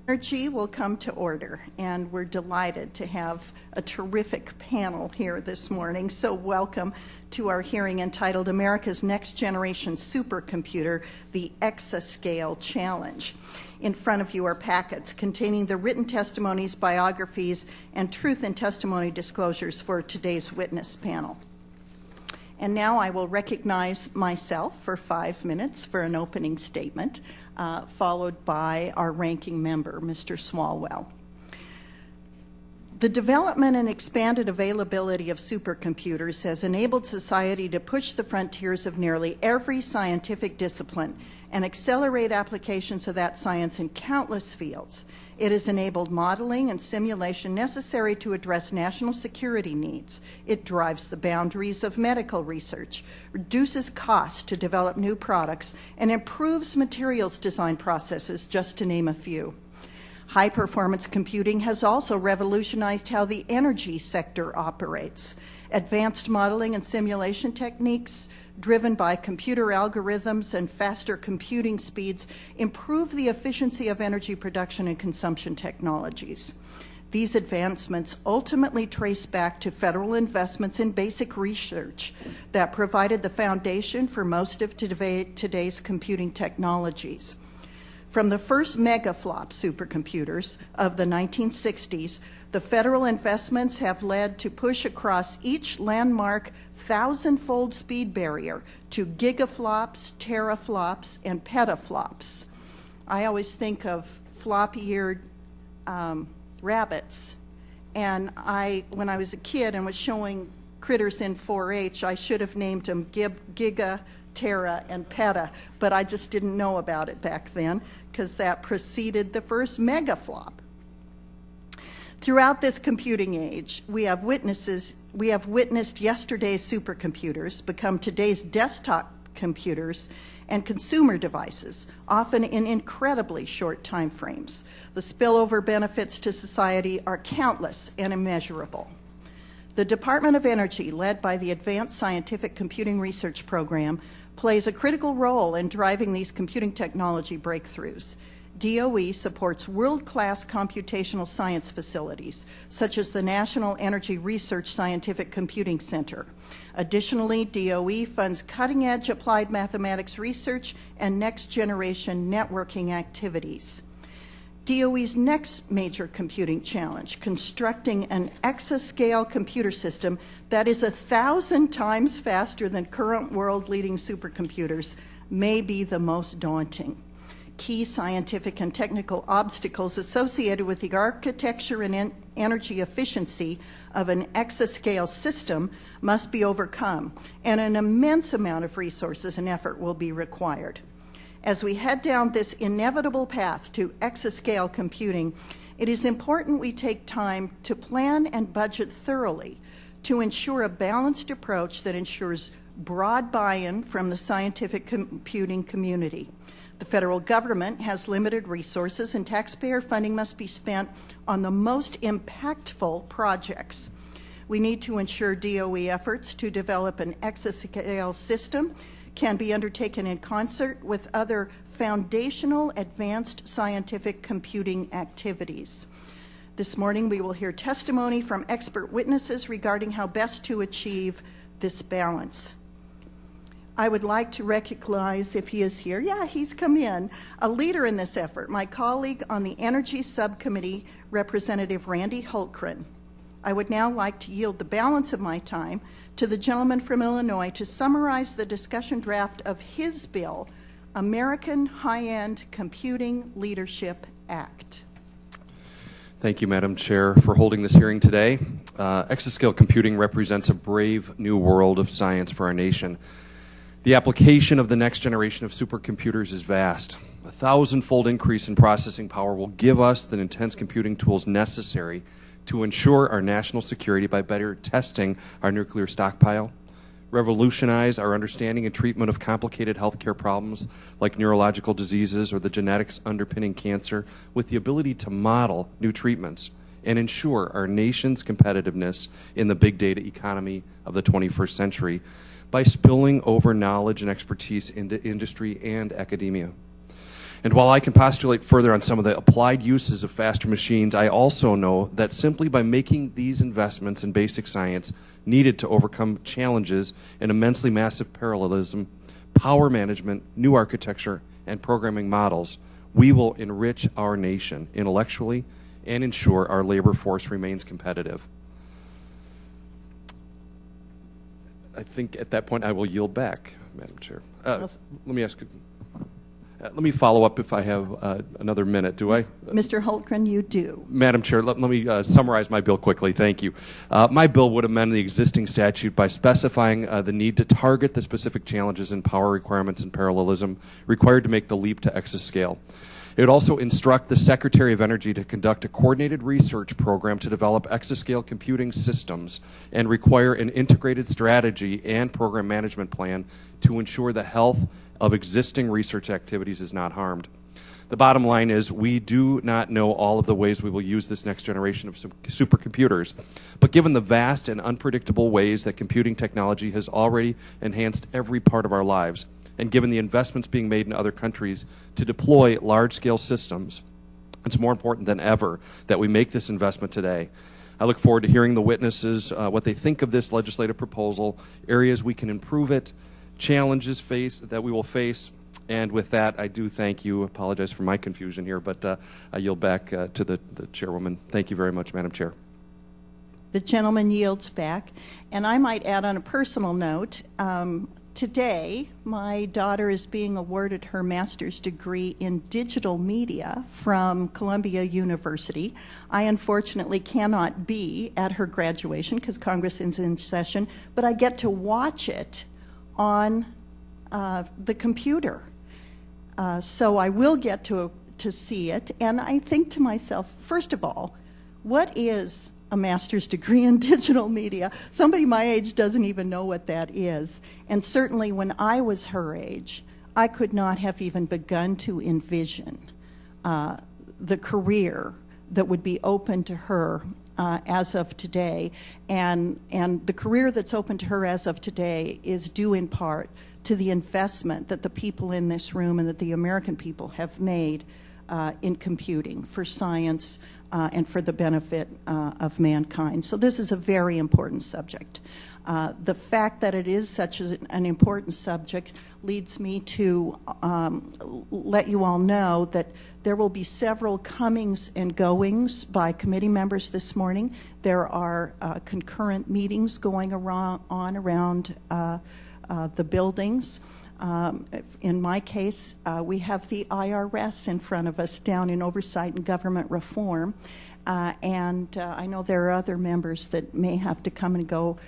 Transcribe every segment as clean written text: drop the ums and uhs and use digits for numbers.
Energy will come to order, and we're delighted to have a terrific panel here this morning. So welcome to our hearing entitled America's Next Generation Supercomputer, the Exascale Challenge. In front of you are packets containing the written testimonies, biographies, and truth and testimony disclosures for today's witness panel. And now I will recognize myself for 5 minutes for an opening statement, followed by our ranking member, Mr. Swalwell. The development and expanded availability of supercomputers has enabled society to push the frontiers of nearly every scientific discipline and accelerate applications of that science in countless fields. It has enabled modeling and simulation necessary to address national security needs. It drives the boundaries of medical research, reduces costs to develop new products, and improves materials design processes, just to name a few. High-performance computing has also revolutionized how the energy sector operates. Advanced modeling and simulation techniques driven by computer algorithms and faster computing speeds improve the efficiency of energy production and consumption technologies. These advancements ultimately trace back to federal investments in basic research that provided the foundation for most of today's computing technologies. From the first megaflop supercomputers of the 1960s, the federal investments have led to push across each landmark 1,000-fold speed barrier to gigaflops, teraflops, and petaflops. I always think of floppy-eared rabbits, and when I was a kid and was showing critters in 4-H, I should have named them Giga, Terra, and Peta, but I just didn't know about it back then because that preceded the first megaflop. Throughout this computing age, we have witnessed yesterday's supercomputers become today's desktop computers and consumer devices, often in incredibly short time frames. The spillover benefits to society are countless and immeasurable. The Department of Energy, led by the Advanced Scientific Computing Research Program, plays a critical role in driving these computing technology breakthroughs. DOE supports world-class computational science facilities, such as the National Energy Research Scientific Computing Center. Additionally, DOE funds cutting-edge applied mathematics research and next-generation networking activities. DOE's next major computing challenge, constructing an exascale computer system that is 1,000 times faster than current world-leading supercomputers, may be the most daunting. Key scientific and technical obstacles associated with the architecture and energy efficiency of an exascale system must be overcome, and an immense amount of resources and effort will be required. As we head down this inevitable path to exascale computing, it is important we take time to plan and budget thoroughly to ensure a balanced approach that ensures broad buy-in from the scientific computing community. The federal government has limited resources, and taxpayer funding must be spent on the most impactful projects. We need to ensure DOE efforts to develop an exascale system can be undertaken in concert with other foundational advanced scientific computing activities. This morning we will hear testimony from expert witnesses regarding how best to achieve this balance. I would like to recognize, if he is here, yeah, he's come in, a leader in this effort, my colleague on the Energy Subcommittee, Representative Randy Hultgren. I would now like to yield the balance of my time to the gentleman from Illinois to summarize the discussion draft of his bill, American High-End Computing Leadership Act. Thank you, Madam Chair, for holding this hearing today. Exascale computing represents a brave new world of science for our nation. The application of the next generation of supercomputers is vast. A 1,000-fold increase in processing power will give us the intense computing tools necessary to ensure our national security by better testing our nuclear stockpile, revolutionize our understanding and treatment of complicated healthcare problems like neurological diseases or the genetics underpinning cancer with the ability to model new treatments, and ensure our nation's competitiveness in the big data economy of the 21st century by spilling over knowledge and expertise into industry and academia. And while I can postulate further on some of the applied uses of faster machines, I also know that simply by making these investments in basic science needed to overcome challenges in immensely massive parallelism, power management, new architecture, and programming models, we will enrich our nation intellectually and ensure our labor force remains competitive. I think at that point I will yield back, Madam Chair. Let me follow up if I have another minute, do I? Mr. Hultgren, you do. Madam Chair, let me summarize my bill quickly. Thank you. My bill would amend the existing statute by specifying the need to target the specific challenges in power requirements and parallelism required to make the leap to exascale. It would also instruct the Secretary of Energy to conduct a coordinated research program to develop exascale computing systems and require an integrated strategy and program management plan to ensure the health of existing research activities is not harmed. The bottom line is we do not know all of the ways we will use this next generation of supercomputers, but given the vast and unpredictable ways that computing technology has already enhanced every part of our lives, and given the investments being made in other countries to deploy large-scale systems, it's more important than ever that we make this investment today. I look forward to hearing the witnesses, what they think of this legislative proposal, areas we can improve it, challenges that we will face. And with that, I do thank you. Apologize for my confusion here, but I yield back to the chairwoman. Thank you very much, Madam Chair. The gentleman yields back. And I might add on a personal note, today, my daughter is being awarded her master's degree in digital media from Columbia University. I unfortunately cannot be at her graduation because Congress is in session, but I get to watch it on the computer. So I will get to see it, and I think to myself, first of all, what is a master's degree in digital media? Somebody my age doesn't even know what that is. And certainly when I was her age, I could not have even begun to envision the career that would be open to her as of today. And the career that's open to her as of today is due in part to the investment that the people in this room and that the American people have made in computing for science and for the benefit of mankind. So this is a very important subject. The fact that it is such an important subject leads me to let you all know that there will be several comings and goings by committee members this morning. There are concurrent meetings going around the buildings. In my case, we have the IRS in front of us down in Oversight and Government Reform. And I know there are other members that may have to come and go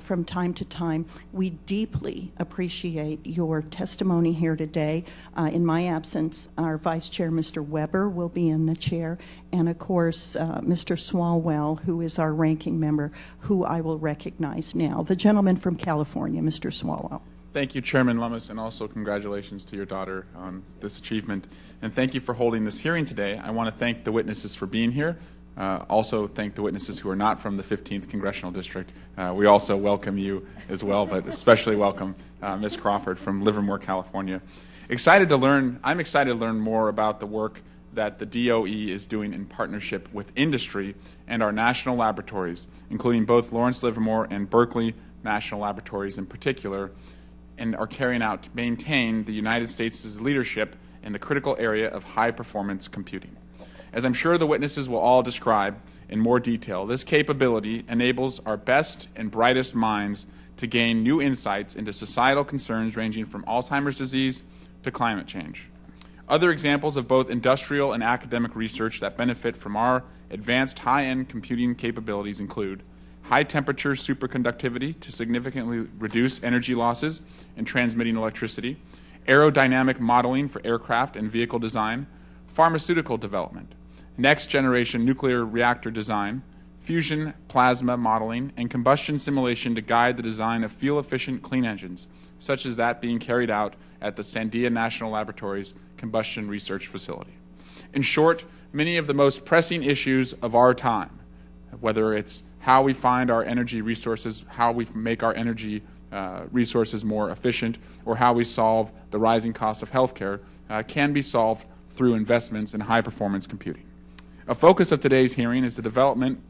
from time to time. We deeply appreciate your testimony here today. In my absence, our Vice Chair, Mr. Weber, will be in the chair, and of course, Mr. Swalwell, who is our ranking member, who I will recognize now. The gentleman from California, Mr. Swalwell. Thank you, Chairman Lummis, and also congratulations to your daughter on this achievement. And thank you for holding this hearing today. I want to thank the witnesses for being here. Also thank the witnesses who are not from the 15th Congressional District. We also welcome you as well, but especially welcome Ms. Crawford from Livermore, California. I'm excited to learn more about the work that the DOE is doing in partnership with industry and our national laboratories, including both Lawrence Livermore and Berkeley National Laboratories in particular, and are carrying out to maintain the United States' leadership in the critical area of high-performance computing. As I'm sure the witnesses will all describe in more detail, this capability enables our best and brightest minds to gain new insights into societal concerns ranging from Alzheimer's disease to climate change. Other examples of both industrial and academic research that benefit from our advanced high-end computing capabilities include high-temperature superconductivity to significantly reduce energy losses in transmitting electricity, aerodynamic modeling for aircraft and vehicle design, pharmaceutical development, next-generation nuclear reactor design, fusion plasma modeling, and combustion simulation to guide the design of fuel-efficient clean engines, such as that being carried out at the Sandia National Laboratory's Combustion Research Facility. In short, many of the most pressing issues of our time, whether it's how we find our energy resources, how we make our energy resources more efficient, or how we solve the rising cost of healthcare, can be solved through investments in high-performance computing. A focus of today's hearing is the development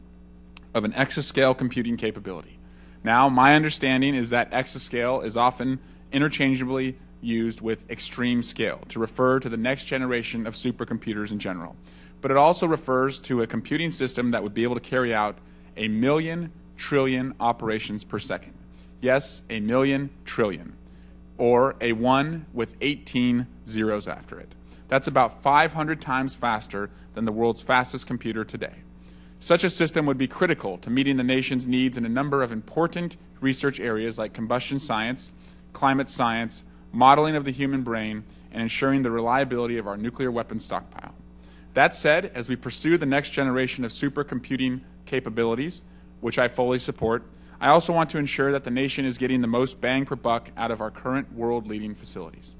of an exascale computing capability. Now, my understanding is that exascale is often interchangeably used with extreme scale to refer to the next generation of supercomputers in general. But it also refers to a computing system that would be able to carry out 1,000,000 trillion operations per second. Yes, 1,000,000 trillion, or a 1 with 18 zeros after it. That's about 500 times faster than the world's fastest computer today. Such a system would be critical to meeting the nation's needs in a number of important research areas like combustion science, climate science, modeling of the human brain, and ensuring the reliability of our nuclear weapons stockpile. That said, as we pursue the next generation of supercomputing capabilities, which I fully support, I also want to ensure that the nation is getting the most bang per buck out of our current world-leading facilities.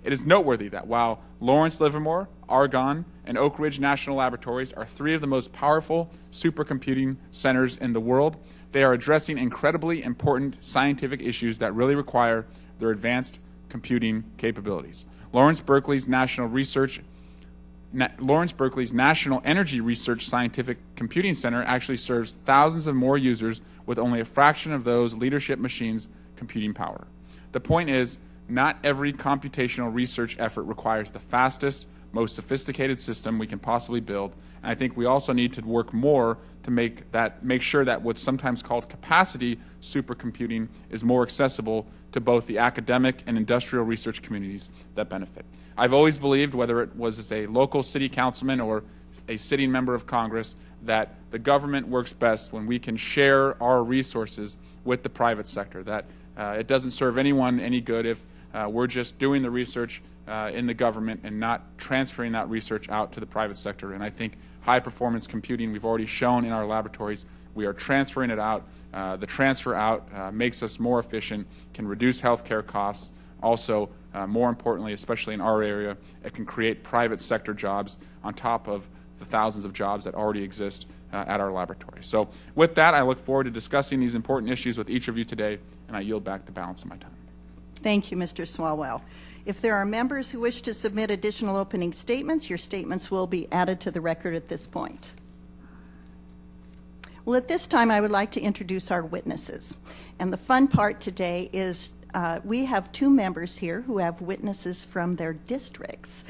It is noteworthy that while Lawrence Livermore, Argonne, and Oak Ridge National Laboratories are three of the most powerful supercomputing centers in the world, they are addressing incredibly important scientific issues that really require their advanced computing capabilities. Lawrence Berkeley's National Energy Research Scientific Computing Center actually serves thousands of more users with only a fraction of those leadership machines' computing power. The point is, not every computational research effort requires the fastest, most sophisticated system we can possibly build, and I think we also need to work more to make sure that what's sometimes called capacity supercomputing is more accessible to both the academic and industrial research communities that benefit. I've always believed, whether it was as a local city councilman or a sitting member of Congress, that the government works best when we can share our resources with the private sector, that it doesn't serve anyone any good if we're just doing the research in the government and not transferring that research out to the private sector. And I think high-performance computing, we've already shown in our laboratories, we are transferring it out. The transfer out makes us more efficient, can reduce healthcare costs. Also, more importantly, especially in our area, it can create private sector jobs on top of the thousands of jobs that already exist at our laboratory. So with that, I look forward to discussing these important issues with each of you today, and I yield back the balance of my time. Thank you, Mr. Swalwell. If there are members who wish to submit additional opening statements, your statements will be added to the record at this point. Well, at this time, I would like to introduce our witnesses. And the fun part today is we have two members here who have witnesses from their districts.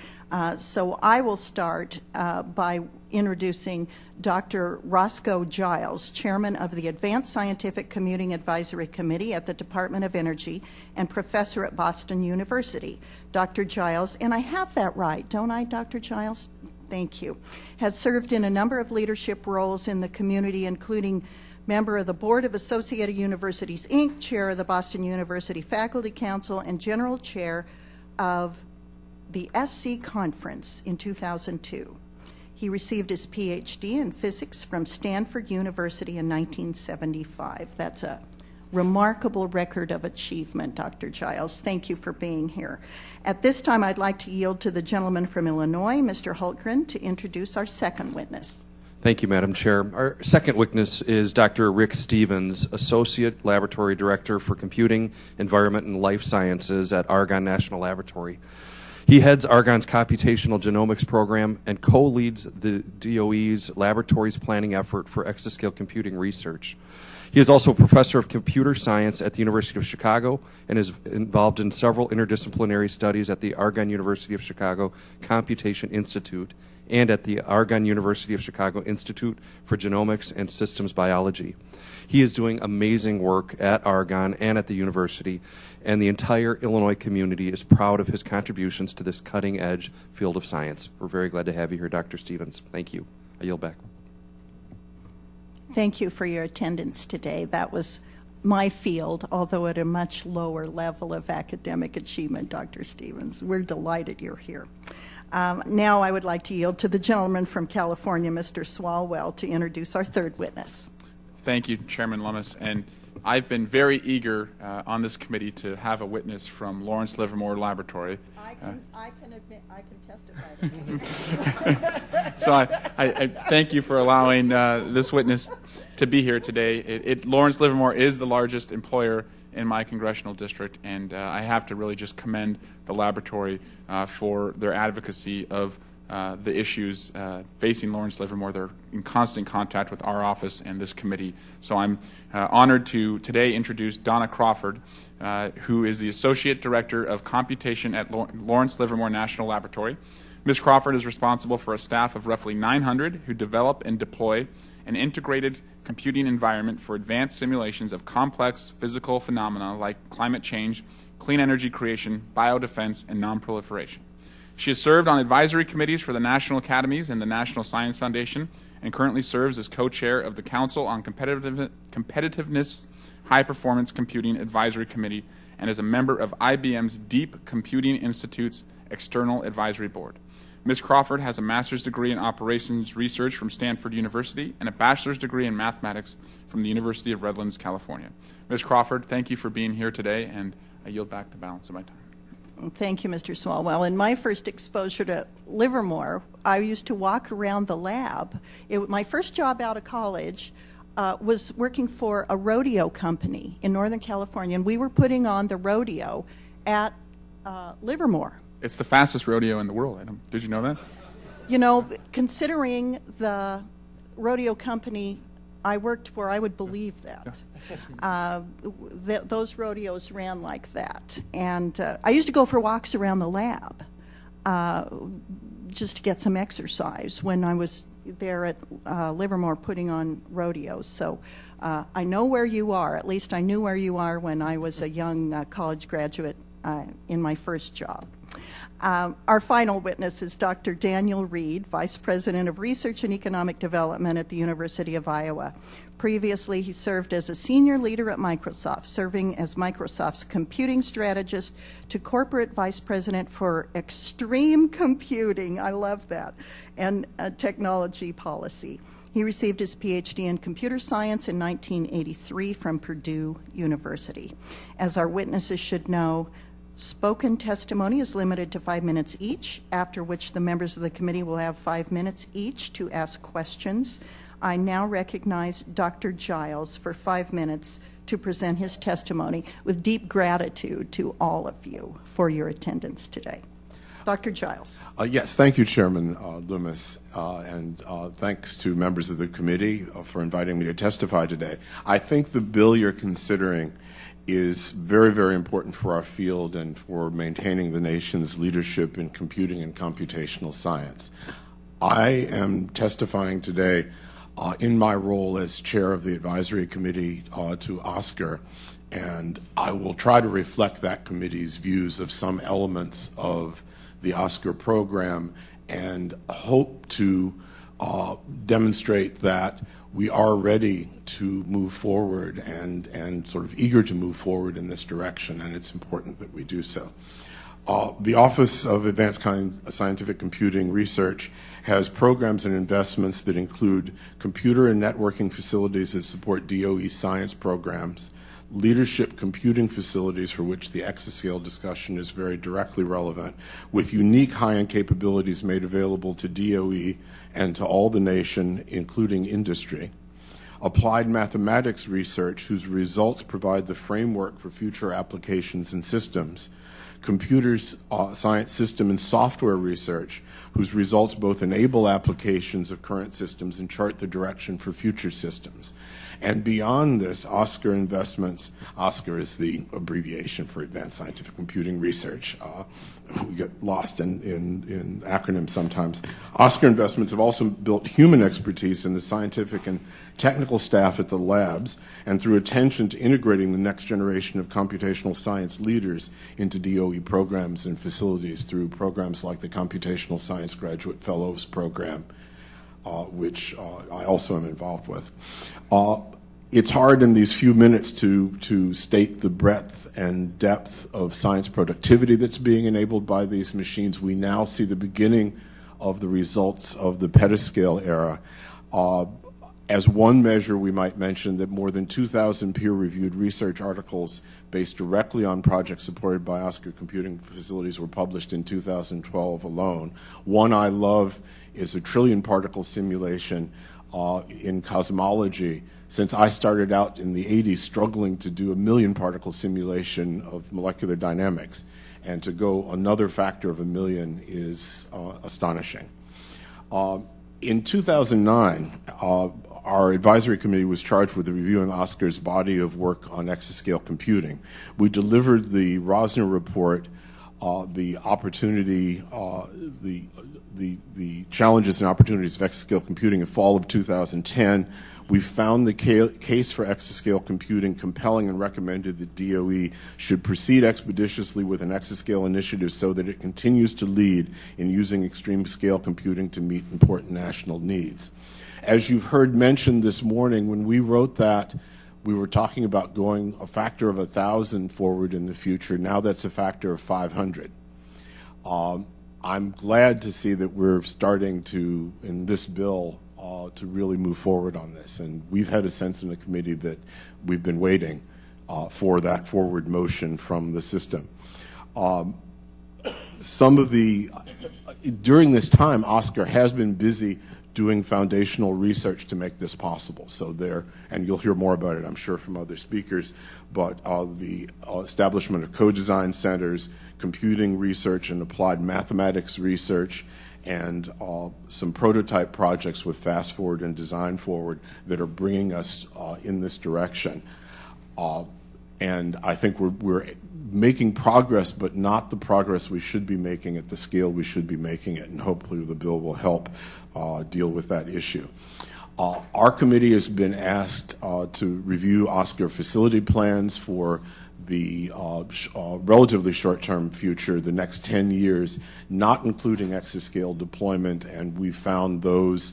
So I will start by introducing Dr. Roscoe Giles, Chairman of the Advanced Scientific Commuting Advisory Committee at the Department of Energy and Professor at Boston University. Dr. Giles, and I have that right, don't I, Dr. Giles? Thank you. Has served in a number of leadership roles in the community, including member of the Board of Associated Universities, Inc., Chair of the Boston University Faculty Council, and General Chair of the SC Conference in 2002. He received his PhD in physics from Stanford University in 1975. That's a remarkable record of achievement, Dr. Giles. Thank you for being here. At this time, I'd like to yield to the gentleman from Illinois, Mr. Hultgren, to introduce our second witness. Thank you, Madam Chair. Our second witness is Dr. Rick Stevens, Associate Laboratory Director for Computing, Environment, and Life Sciences at Argonne National Laboratory. He heads Argonne's computational genomics program and co-leads the DOE's laboratories planning effort for exascale computing research. He is also a professor of computer science at the University of Chicago and is involved in several interdisciplinary studies at the Argonne University of Chicago Computation Institute and at the Argonne University of Chicago Institute for Genomics and Systems Biology. He is doing amazing work at Argonne and at the university, and the entire Illinois community is proud of his contributions to this cutting-edge field of science. We're very glad to have you here, Dr. Stevens. Thank you. I yield back. Thank you for your attendance today. That was my field, although at a much lower level of academic achievement, Dr. Stevens. We're delighted you're here. Now I would like to yield to the gentleman from California, Mr. Swalwell, to introduce our third witness. Thank you, Chairman Lummis. And I've been very eager on this committee to have a witness from Lawrence Livermore Laboratory. I can testify to that. So I thank you for allowing this witness to be here today. Lawrence Livermore is the largest employer in my congressional district, and I have to really just commend the laboratory for their advocacy of the issues facing Lawrence Livermore. They're in constant contact with our office and this committee. So I'm honored to today introduce Dona Crawford, who is the Associate Director of Computation at Lawrence Livermore National Laboratory. Ms. Crawford is responsible for a staff of roughly 900 who develop and deploy an integrated computing environment for advanced simulations of complex physical phenomena like climate change, clean energy creation, biodefense, and nonproliferation. She has served on advisory committees for the National Academies and the National Science Foundation, and currently serves as co-chair of the Council on Competitiveness High-Performance Computing Advisory Committee, and is a member of IBM's Deep Computing Institute's External Advisory Board. Ms. Crawford has a master's degree in operations research from Stanford University and a bachelor's degree in mathematics from the University of Redlands, California. Ms. Crawford, thank you for being here today, and I yield back the balance of my time. Thank you, Mr. Swalwell. In my first exposure to Livermore, I used to walk around the lab. My first job out of college was working for a rodeo company in Northern California, and we were putting on the rodeo at Livermore. It's the fastest rodeo in the world. Did you know that? You know, considering the rodeo company I worked for, I would believe that. Those rodeos ran like that. And I used to go for walks around the lab just to get some exercise when I was there at Livermore putting on rodeos. So I know where you are. At least I knew where you are when I was a young college graduate in my first job. Our final witness is Dr. Daniel Reed, Vice President of Research and Economic Development at the University of Iowa. Previously, he served as a senior leader at Microsoft, serving as Microsoft's computing strategist to corporate vice president for extreme computing, I love that, and technology policy. He received his PhD in computer science in 1983 from Purdue University. As our witnesses should know, spoken testimony is limited to 5 minutes each, after which the members of the committee will have 5 minutes each to ask questions. I now recognize Dr. Giles for 5 minutes to present his testimony with deep gratitude to all of you for your attendance today. Dr. Giles. Yes, thank you, Chairman Loomis, and thanks to members of the committee for inviting me to testify today. I think the bill you're considering is very, very important for our field and for maintaining the nation's leadership in computing and computational science. I am testifying today in my role as chair of the advisory committee to OSCAR, and I will try to reflect that committee's views of some elements of the OSCAR program and hope to demonstrate that we are ready to move forward and sort of eager to move forward in this direction, and it's important that we do so. The Office of Advanced Scientific Computing Research has programs and investments that include computer and networking facilities that support DOE science programs, leadership computing facilities for which the Exascale discussion is very directly relevant, with unique high-end capabilities made available to DOE and to all the nation, including industry. Applied mathematics research, whose results provide the framework for future applications and systems. Computers, science system and software research, whose results both enable applications of current systems and chart the direction for future systems. And beyond this, OSCAR investments, OSCAR is the abbreviation for Advanced Scientific Computing Research. We get lost in acronyms sometimes. OSCAR investments have also built human expertise in the scientific and technical staff at the labs, and through attention to integrating the next generation of computational science leaders into DOE programs and facilities through programs like the Computational Science Graduate Fellows Program, which I also am involved with. It's hard in these few minutes to state the breadth and depth of science productivity that's being enabled by these machines. We now see the beginning of the results of the petascale era. As one measure, we might mention that more than 2,000 peer-reviewed research articles based directly on projects supported by OSCAR computing facilities were published in 2012 alone. One I love is a trillion particle simulation in cosmology. Since I started out in the 80s struggling to do a million particle simulation of molecular dynamics, and to go another factor of a million is astonishing. In 2009, our advisory committee was charged with reviewing Oscar's body of work on exascale computing. We delivered the Rosner report, the opportunity, the challenges and opportunities of exascale computing in fall of 2010. We found the case for exascale computing compelling and recommended that DOE should proceed expeditiously with an exascale initiative so that it continues to lead in using extreme scale computing to meet important national needs. As you've heard mentioned this morning, when we wrote that, we were talking about going a factor of 1,000 forward in the future. Now that's a factor of 500. I'm glad to see that we're starting to, in this bill, to really move forward on this. And we've had a sense in the committee that we've been waiting for that forward motion from the system. During this time, Oscar has been busy doing foundational research to make this possible. So and you'll hear more about it, I'm sure, from other speakers, but the establishment of co-design centers, computing research and applied mathematics research, and some prototype projects with Fast Forward and Design Forward that are bringing us in this direction. And I think we're making progress, but not the progress we should be making at the scale we should be making it, and hopefully the bill will help deal with that issue. Our committee has been asked to review Oscar facility plans for the relatively short-term future, the next 10 years, not including exascale deployment, and we found those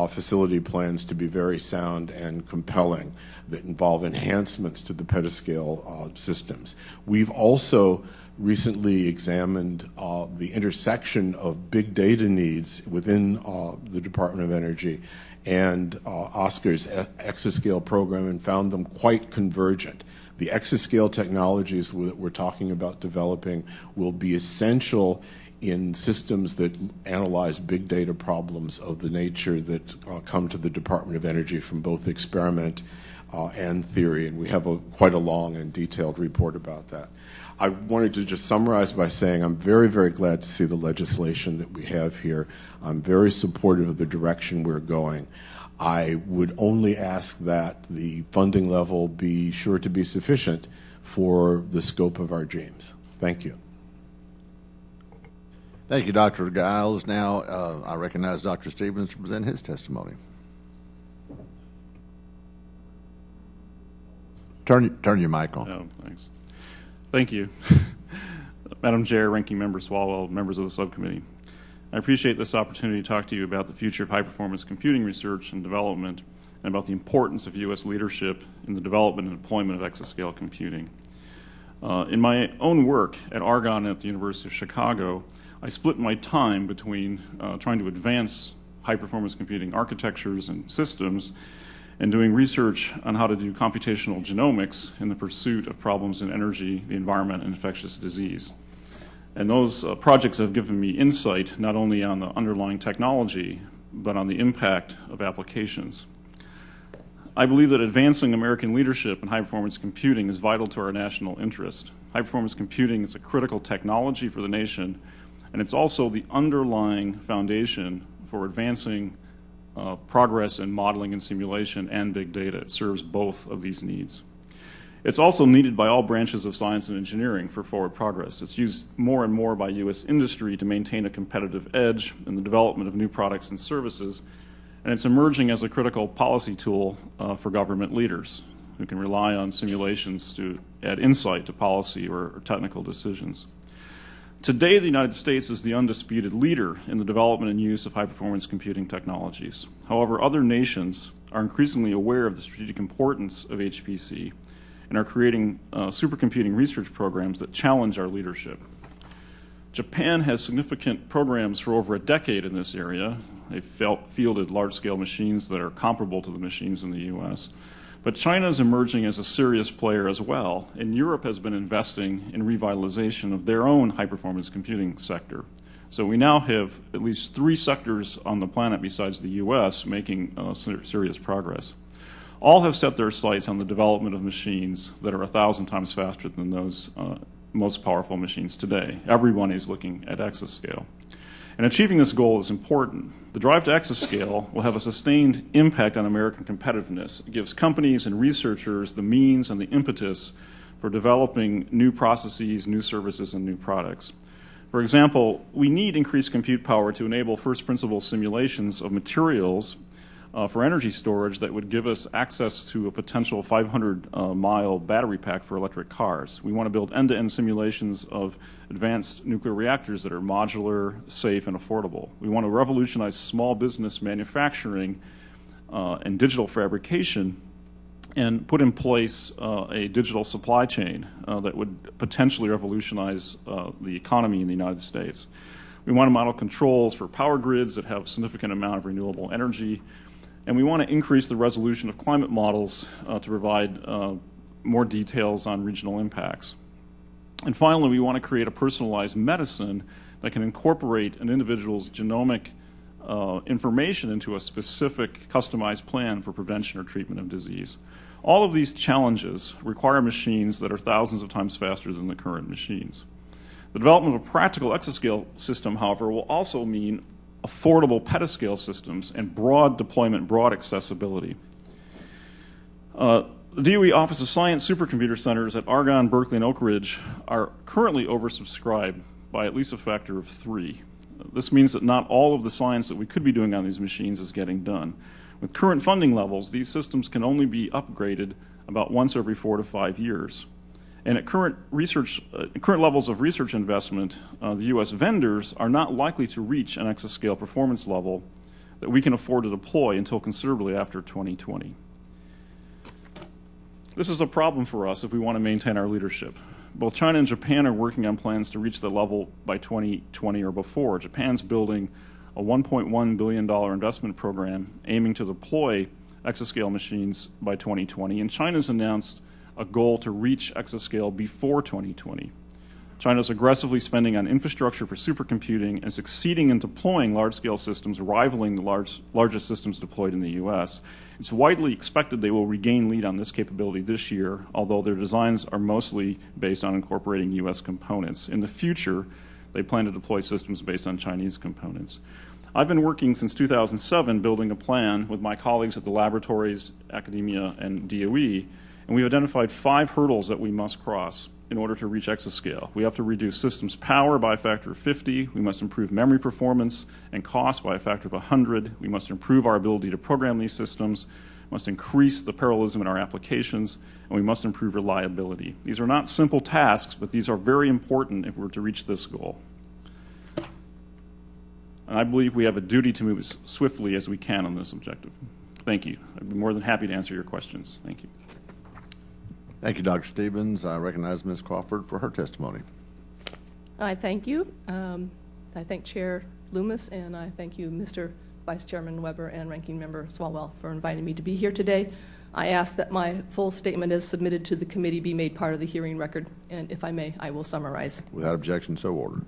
facility plans to be very sound and compelling that involve enhancements to the petascale systems. We've also recently examined the intersection of big data needs within the Department of Energy and Oscar's exascale program and found them quite convergent. The exascale technologies that we're talking about developing will be essential in systems that analyze big data problems of the nature that come to the Department of Energy from both experiment and theory, and we have quite a long and detailed report about that. I wanted to just summarize by saying I'm very, very glad to see the legislation that we have here. I'm very supportive of the direction we're going. I would only ask that the funding level be sure to be sufficient for the scope of our dreams. Thank you. Thank you, Dr. Giles. Now I recognize Dr. Stevens to present his testimony. Turn your mic on. Oh, thanks. Thank you. Madam Chair, Ranking Member Swalwell, members of the subcommittee. I appreciate this opportunity to talk to you about the future of high-performance computing research and development and about the importance of U.S. leadership in the development and deployment of exascale computing. In my own work at Argonne at the University of Chicago, I split my time between trying to advance high-performance computing architectures and systems and doing research on how to do computational genomics in the pursuit of problems in energy, the environment, and infectious disease. And those projects have given me insight not only on the underlying technology, but on the impact of applications. I believe that advancing American leadership in high-performance computing is vital to our national interest. High-performance computing is a critical technology for the nation, and it's also the underlying foundation for advancing progress in modeling and simulation and big data. It serves both of these needs. It's also needed by all branches of science and engineering for forward progress. It's used more and more by U.S. industry to maintain a competitive edge in the development of new products and services, and it's emerging as a critical policy tool for government leaders who can rely on simulations to add insight to policy or technical decisions. Today, the United States is the undisputed leader in the development and use of high-performance computing technologies. However, other nations are increasingly aware of the strategic importance of HPC and are creating supercomputing research programs that challenge our leadership. Japan has significant programs for over a decade in this area. They've fielded large-scale machines that are comparable to the machines in the U.S. But China is emerging as a serious player as well, and Europe has been investing in revitalization of their own high-performance computing sector. So we now have at least 3 sectors on the planet besides the U.S. making serious progress. All have set their sights on the development of machines that are 1,000 times faster than those most powerful machines today. Everyone is looking at exascale. And achieving this goal is important. The drive to exascale will have a sustained impact on American competitiveness. It gives companies and researchers the means and the impetus for developing new processes, new services, and new products. For example, we need increased compute power to enable first principle simulations of materials for energy storage that would give us access to a potential 500-mile battery pack for electric cars. We want to build end-to-end simulations of advanced nuclear reactors that are modular, safe, and affordable. We want to revolutionize small business manufacturing and digital fabrication and put in place a digital supply chain that would potentially revolutionize the economy in the United States. We want to model controls for power grids that have a significant amount of renewable energy. And we want to increase the resolution of climate models to provide more details on regional impacts. And finally, we want to create a personalized medicine that can incorporate an individual's genomic information into a specific customized plan for prevention or treatment of disease. All of these challenges require machines that are thousands of times faster than the current machines. The development of a practical exascale system, however, will also mean affordable petascale systems and broad deployment, broad accessibility. The DOE Office of Science supercomputer centers at Argonne, Berkeley, and Oak Ridge are currently oversubscribed by at least a factor of 3. This means that not all of the science that we could be doing on these machines is getting done. With current funding levels, these systems can only be upgraded about once every 4 to 5 years. And at current levels of research investment, the U.S. vendors are not likely to reach an exascale performance level that we can afford to deploy until considerably after 2020. This is a problem for us if we want to maintain our leadership. Both China and Japan are working on plans to reach the level by 2020 or before. Japan's building a $1.1 billion investment program aiming to deploy exascale machines by 2020, and China's announced a goal to reach exascale before 2020. China is aggressively spending on infrastructure for supercomputing and succeeding in deploying large-scale systems rivaling the largest systems deployed in the U.S. It's widely expected they will regain lead on this capability this year, although their designs are mostly based on incorporating U.S. components. In the future, they plan to deploy systems based on Chinese components. I've been working since 2007 building a plan with my colleagues at the laboratories, academia, and DOE, and we've identified 5 hurdles that we must cross in order to reach exascale. We have to reduce systems power by a factor of 50. We must improve memory performance and cost by a factor of 100. We must improve our ability to program these systems. We must increase the parallelism in our applications, and we must improve reliability. These are not simple tasks, but these are very important if we're to reach this goal. And I believe we have a duty to move as swiftly as we can on this objective. Thank you. I'd be more than happy to answer your questions. Thank you. Thank you, Dr. Stevens. I recognize Ms. Crawford for her testimony. I thank you. I thank Chair Loomis, and I thank you, Mr. Vice Chairman Weber and Ranking Member Swalwell, for inviting me to be here today. I ask that my full statement as submitted to the committee be made part of the hearing record, and if I may, I will summarize. Without objection, so ordered.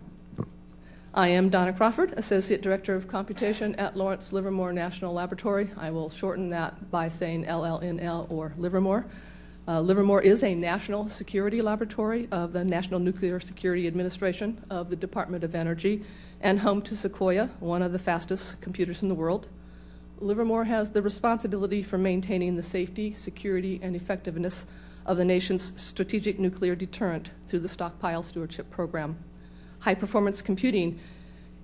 I am Dona Crawford, Associate Director of Computation at Lawrence Livermore National Laboratory. I will shorten that by saying LLNL or Livermore. Livermore is a national security laboratory of the National Nuclear Security Administration of the Department of Energy and home to Sequoia, one of the fastest computers in the world. Livermore has the responsibility for maintaining the safety, security, and effectiveness of the nation's strategic nuclear deterrent through the Stockpile Stewardship Program. High-performance computing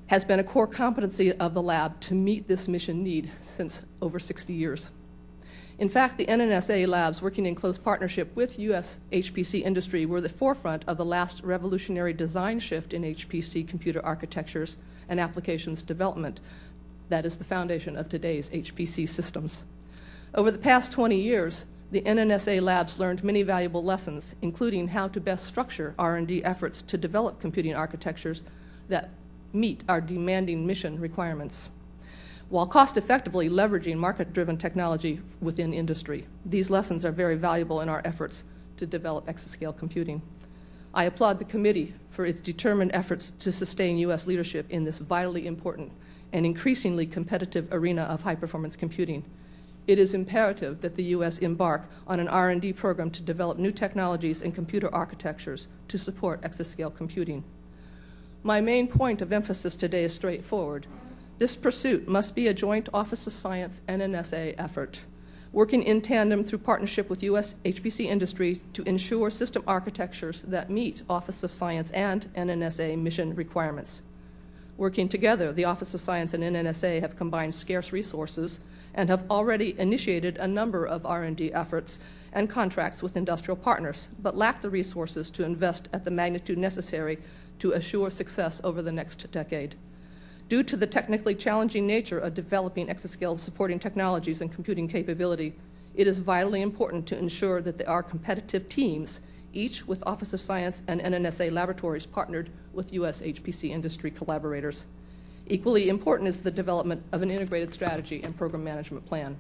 has been a core competency of the lab to meet this mission need since over 60 years. In fact, the NNSA labs, working in close partnership with U.S. HPC industry, were the forefront of the last revolutionary design shift in HPC computer architectures and applications development. That is the foundation of today's HPC systems. Over the past 20 years, the NNSA labs learned many valuable lessons, including how to best structure R&D efforts to develop computing architectures that meet our demanding mission requirements, while cost-effectively leveraging market-driven technology within industry. These lessons are very valuable in our efforts to develop exascale computing. I applaud the committee for its determined efforts to sustain U.S. leadership in this vitally important and increasingly competitive arena of high-performance computing. It is imperative that the U.S. embark on an R&D program to develop new technologies and computer architectures to support exascale computing. My main point of emphasis today is straightforward. This pursuit must be a joint Office of Science and NSA effort, working in tandem through partnership with U.S. HPC industry to ensure system architectures that meet Office of Science and NNSA mission requirements. Working together, the Office of Science and NNSA have combined scarce resources and have already initiated a number of R&D efforts and contracts with industrial partners, but lack the resources to invest at the magnitude necessary to assure success over the next decade. Due to the technically challenging nature of developing exascale supporting technologies and computing capability, it is vitally important to ensure that there are competitive teams, each with Office of Science and NNSA laboratories partnered with U.S. HPC industry collaborators. Equally important is the development of an integrated strategy and program management plan.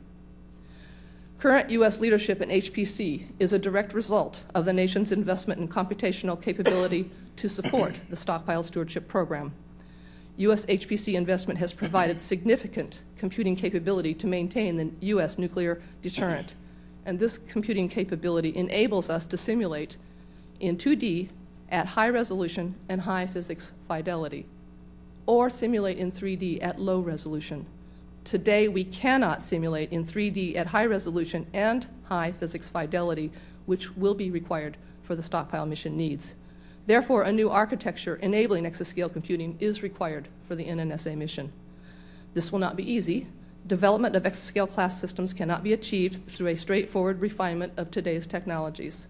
Current U.S. leadership in HPC is a direct result of the nation's investment in computational capability to support the Stockpile Stewardship Program. U.S. HPC investment has provided significant computing capability to maintain the U.S. nuclear deterrent, and this computing capability enables us to simulate in 2D at high resolution and high physics fidelity, or simulate in 3D at low resolution. Today, we cannot simulate in 3D at high resolution and high physics fidelity, which will be required for the stockpile mission needs. Therefore, a new architecture enabling exascale computing is required for the NNSA mission. This will not be easy. Development of exascale class systems cannot be achieved through a straightforward refinement of today's technologies.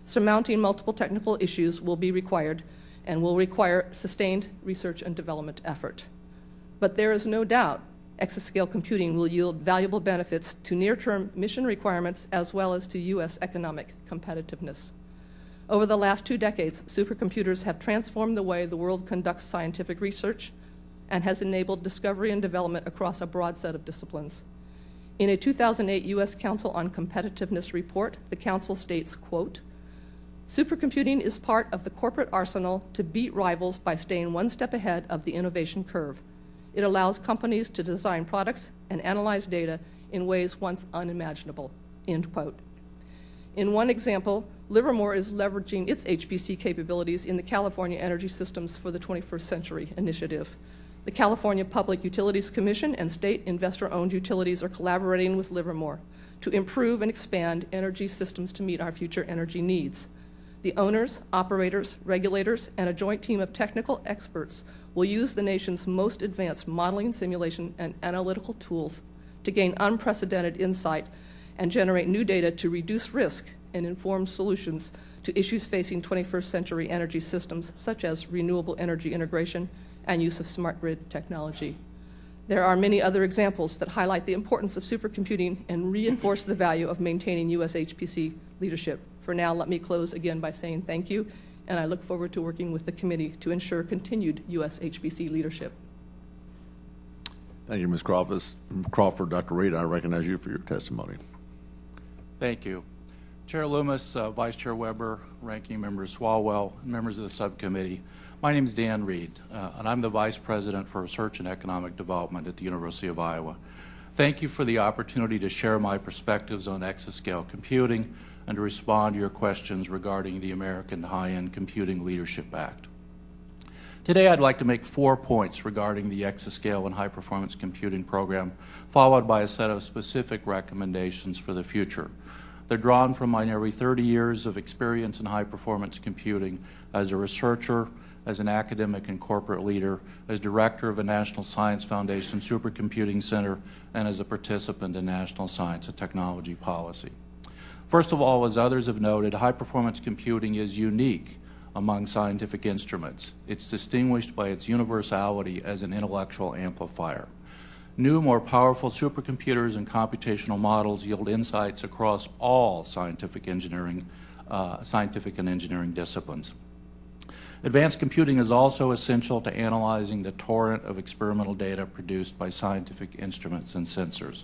Surmounting multiple technical issues will be required and will require sustained research and development effort. But there is no doubt exascale computing will yield valuable benefits to near-term mission requirements as well as to U.S. economic competitiveness. Over the last 2 decades, supercomputers have transformed the way the world conducts scientific research and has enabled discovery and development across a broad set of disciplines. In a 2008 U.S. Council on Competitiveness report, the Council states, quote, "Supercomputing is part of the corporate arsenal to beat rivals by staying one step ahead of the innovation curve. It allows companies to design products and analyze data in ways once unimaginable," end quote. In one example, Livermore is leveraging its HPC capabilities in the California Energy Systems for the 21st Century initiative. The California Public Utilities Commission and state investor-owned utilities are collaborating with Livermore to improve and expand energy systems to meet our future energy needs. The owners, operators, regulators, and a joint team of technical experts will use the nation's most advanced modeling, simulation, and analytical tools to gain unprecedented insight and generate new data to reduce risk and inform solutions to issues facing 21st century energy systems, such as renewable energy integration and use of smart grid technology. There are many other examples that highlight the importance of supercomputing and reinforce the value of maintaining U.S. HPC leadership. For now, let me close again by saying thank you, and I look forward to working with the committee to ensure continued U.S. HPC leadership. Thank you, Ms. Crawford. Dr. Reed, I recognize you for your testimony. Thank you. Chair Loomis, Vice Chair Weber, Ranking Member Swalwell, members of the subcommittee. My name is Dan Reed, and I'm the Vice President for Research and Economic Development at the University of Iowa. Thank you for the opportunity to share my perspectives on exascale computing and to respond to your questions regarding the American High-End Computing Leadership Act. Today, I'd like to make 4 points regarding the exascale and high-performance computing program, followed by a set of specific recommendations for the future. They're drawn from my nearly 30 years of experience in high-performance computing as a researcher, as an academic and corporate leader, as director of a National Science Foundation Supercomputing Center, and as a participant in national science and technology policy. First of all, as others have noted, high-performance computing is unique among scientific instruments. It's distinguished by its universality as an intellectual amplifier. New, more powerful supercomputers and computational models yield insights across all scientific and engineering disciplines. Advanced computing is also essential to analyzing the torrent of experimental data produced by scientific instruments and sensors.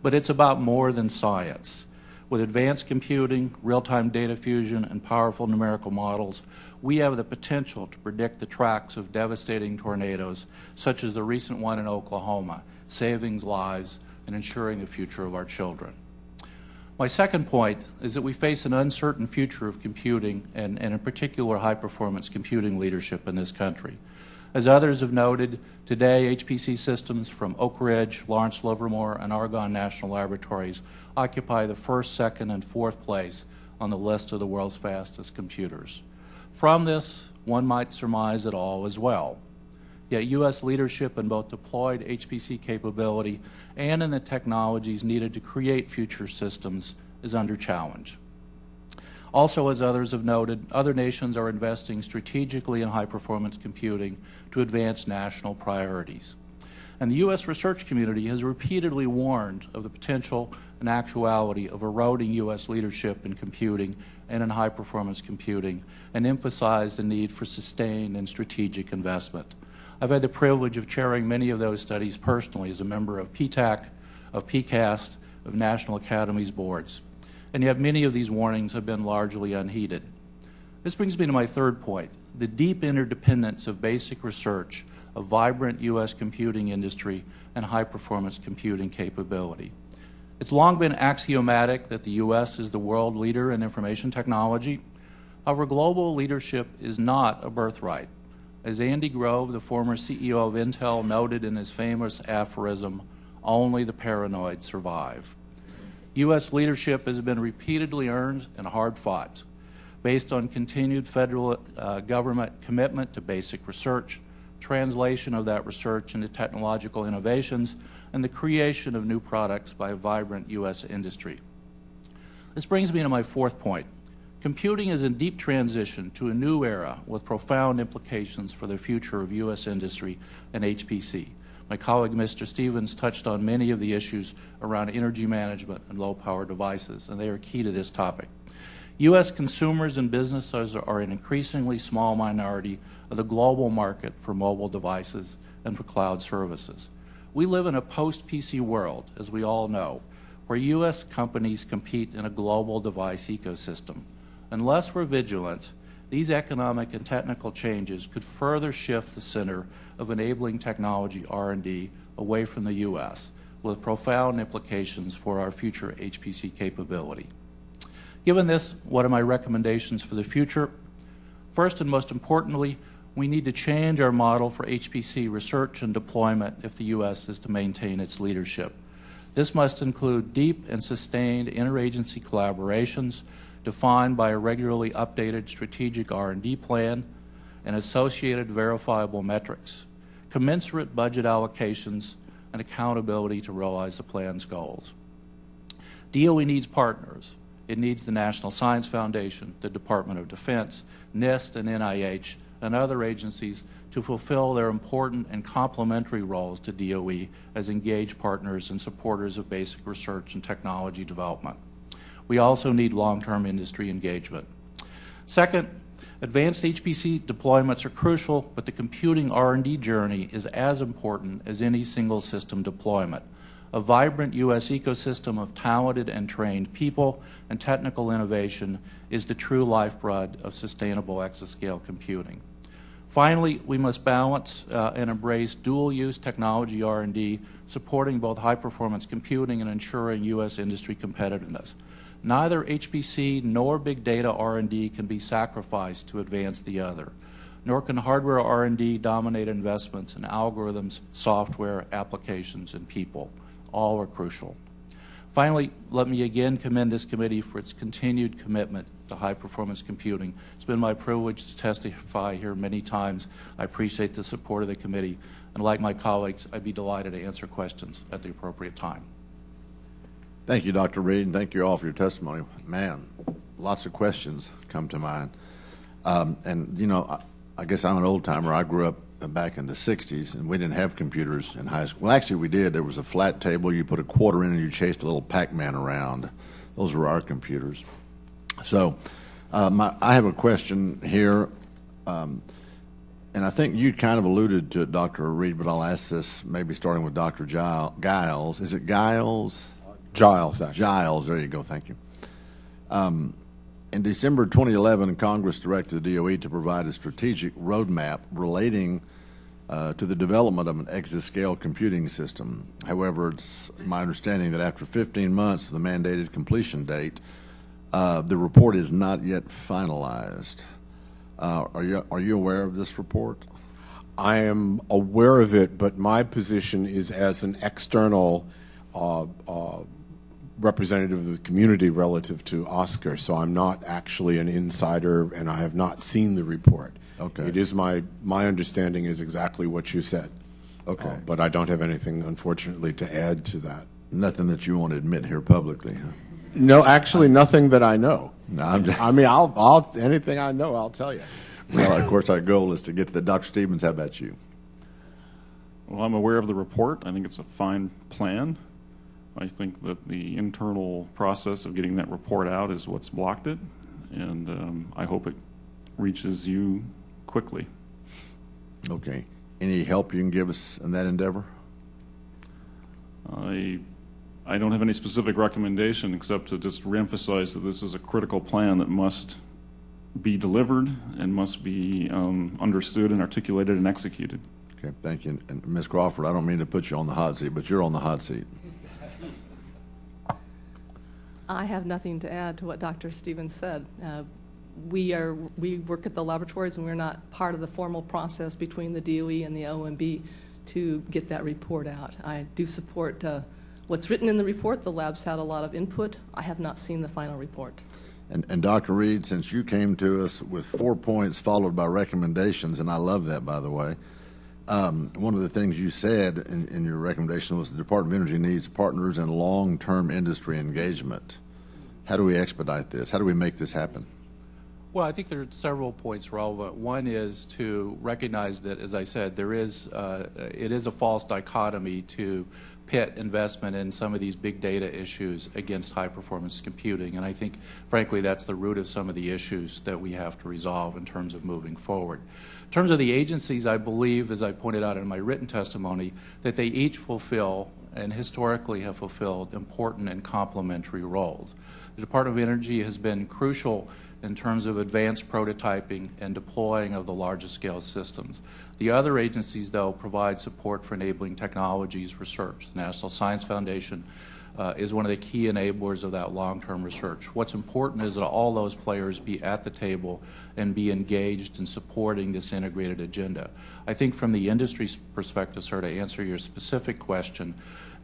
But it's about more than science. With advanced computing, real-time data fusion, and powerful numerical models, we have the potential to predict the tracks of devastating tornadoes, such as the recent one in Oklahoma, saving lives and ensuring the future of our children. My second point is that we face an uncertain future of computing and in particular high-performance computing leadership in this country. As others have noted, today HPC systems from Oak Ridge, Lawrence Livermore, and Argonne National Laboratories occupy the first, second, and fourth place on the list of the world's fastest computers. From this, one might surmise it all as well. Yet U.S. leadership in both deployed HPC capability and in the technologies needed to create future systems is under challenge. Also, as others have noted, other nations are investing strategically in high-performance computing to advance national priorities. And the U.S. research community has repeatedly warned of the potential and actuality of eroding U.S. leadership in computing and in high-performance computing, and emphasized the need for sustained and strategic investment. I've had the privilege of chairing many of those studies personally as a member of PTAC, of PCAST, of National Academies boards. And yet many of these warnings have been largely unheeded. This brings me to my third point, the deep interdependence of basic research, a vibrant U.S. computing industry, and high-performance computing capability. It's long been axiomatic that the U.S. is the world leader in information technology. However, global leadership is not a birthright. As Andy Grove, the former CEO of Intel, noted in his famous aphorism, "Only the paranoid survive." U.S. leadership has been repeatedly earned and hard fought, based on continued federal government commitment to basic research, translation of that research into technological innovations, and the creation of new products by a vibrant U.S. industry. This brings me to my fourth point. Computing is in deep transition to a new era with profound implications for the future of U.S. industry and HPC. My colleague, Mr. Stevens, touched on many of the issues around energy management and low-power devices, and they are key to this topic. U.S. consumers and businesses are an increasingly small minority of the global market for mobile devices and for cloud services. We live in a post-PC world, as we all know, where U.S. companies compete in a global device ecosystem. Unless we're vigilant, these economic and technical changes could further shift the center of enabling technology R&D away from the U.S., with profound implications for our future HPC capability. Given this, what are my recommendations for the future? First and most importantly, we need to change our model for HPC research and deployment if the U.S. is to maintain its leadership. This must include deep and sustained interagency collaborations defined by a regularly updated strategic R&D plan and associated verifiable metrics, commensurate budget allocations, and accountability to realize the plan's goals. DOE needs partners. It needs the National Science Foundation, the Department of Defense, NIST, and NIH, and other agencies to fulfill their important and complementary roles to DOE as engaged partners and supporters of basic research and technology development. We also need long-term industry engagement. Second, advanced HPC deployments are crucial, but the computing R&D journey is as important as any single system deployment. A vibrant U.S. ecosystem of talented and trained people and technical innovation is the true lifeblood of sustainable exascale computing. Finally, we must balance and embrace dual-use technology R&D, supporting both high-performance computing and ensuring U.S. industry competitiveness. Neither HPC nor big data R&D can be sacrificed to advance the other, nor can hardware R&D dominate investments in algorithms, software, applications, and people. All are crucial. Finally, let me again commend this committee for its continued commitment to high-performance computing. It's been my privilege to testify here many times. I appreciate the support of the committee, and like my colleagues, I'd be delighted to answer questions at the appropriate time. Thank you, Dr. Reed, and thank you all for your testimony. Man, lots of questions come to mind. And, you know, I guess I'm an old-timer. I grew up back in the 60s, and we didn't have computers in high school. Well, actually, we did. There was a flat table. You put a quarter in, and you chased a little Pac-Man around. Those were our computers. So I have a question here, and I think you kind of alluded to it, Dr. Reed, but I'll ask this maybe starting with Dr. Giles. Is it Giles? Giles, actually. Giles, there you go, thank you. In December 2011, Congress directed the DOE to provide a strategic roadmap relating to the development of an exascale computing system. However, it's my understanding that after 15 months of the mandated completion date, the report is not yet finalized. Are you aware of this report? I am aware of it, but my position is as an external representative of the community relative to Oscar, so I'm not actually an insider, and I have not seen the report. Okay. It is my understanding is exactly what you said. Okay. But I don't have anything, unfortunately, to add to that. Nothing that you want to admit here publicly, huh? No, actually, nothing that I know. No, I'm just, I mean, I'll anything I know, I'll tell you. well, of course, our goal is to get to the. Dr. Stevens, how about you? Well, I'm aware of the report. I think it's a fine plan. I think that the internal process of getting that report out is what's blocked it, and I hope it reaches you quickly. Okay. Any help you can give us in that endeavor? I don't have any specific recommendation except to just reemphasize that this is a critical plan that must be delivered and must be understood and articulated and executed. Okay, thank you. And Ms. Crawford, I don't mean to put you on the hot seat, but you're on the hot seat. I have nothing to add to what Dr. Stevens said. We work at the laboratories, and we're not part of the formal process between the DOE and the OMB to get that report out. I do support what's written in the report. The lab's had a lot of input. I have not seen the final report. And Dr. Reed, since you came to us with 4 points followed by recommendations, and I love that, by the way, one of the things you said in your recommendation was the Department of Energy needs partners in long-term industry engagement. How do we expedite this? How do we make this happen? Well, I think there are several points relevant. One is to recognize that, as I said, it is a false dichotomy to pit investment in some of these big data issues against high-performance computing. And I think, frankly, that's the root of some of the issues that we have to resolve in terms of moving forward. In terms of the agencies, I believe, as I pointed out in my written testimony, that they each fulfill and historically have fulfilled important and complementary roles. The Department of Energy has been crucial in terms of advanced prototyping and deploying of the largest scale systems. The other agencies, though, provide support for enabling technologies research. The National Science Foundation is one of the key enablers of that long-term research. What's important is that all those players be at the table and be engaged in supporting this integrated agenda. I think from the industry's perspective, sir, to answer your specific question,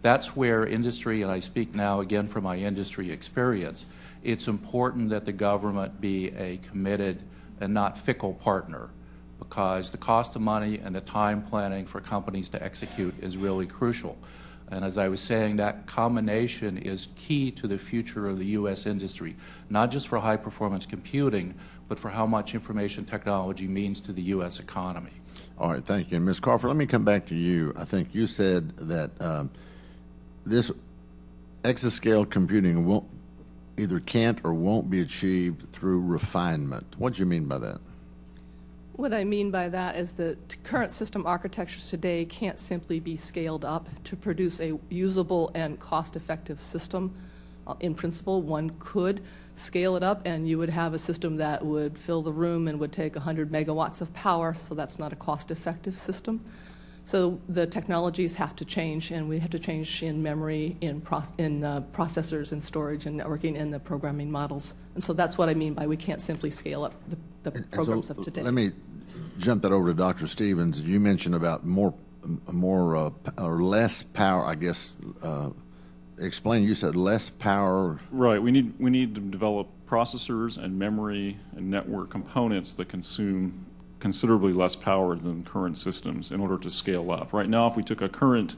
that's where industry, and I speak now again from my industry experience, it's important that the government be a committed and not fickle partner, because the cost of money and the time planning for companies to execute is really crucial. And as I was saying, that combination is key to the future of the U.S. industry, not just for high-performance computing, but for how much information technology means to the U.S. economy. All right, thank you. And Ms. Crawford, let me come back to you. I think you said that this exascale computing won't either can't or won't be achieved through refinement. What do you mean by that? What I mean by that is that current system architectures today can't simply be scaled up to produce a usable and cost-effective system. In principle, one could scale it up and you would have a system that would fill the room and would take 100 megawatts of power, so that's not a cost-effective system. So the technologies have to change, and we have to change in memory, in processors, and storage, and networking, and the programming models. And so that's what I mean by we can't simply scale up the programs of today. Let me jump that over to Dr. Stevens. You mentioned about more or less power, I guess. Explain, you said less power. Right. We need to develop processors and memory and network components that consume considerably less power than current systems in order to scale up. Right now, if we took a current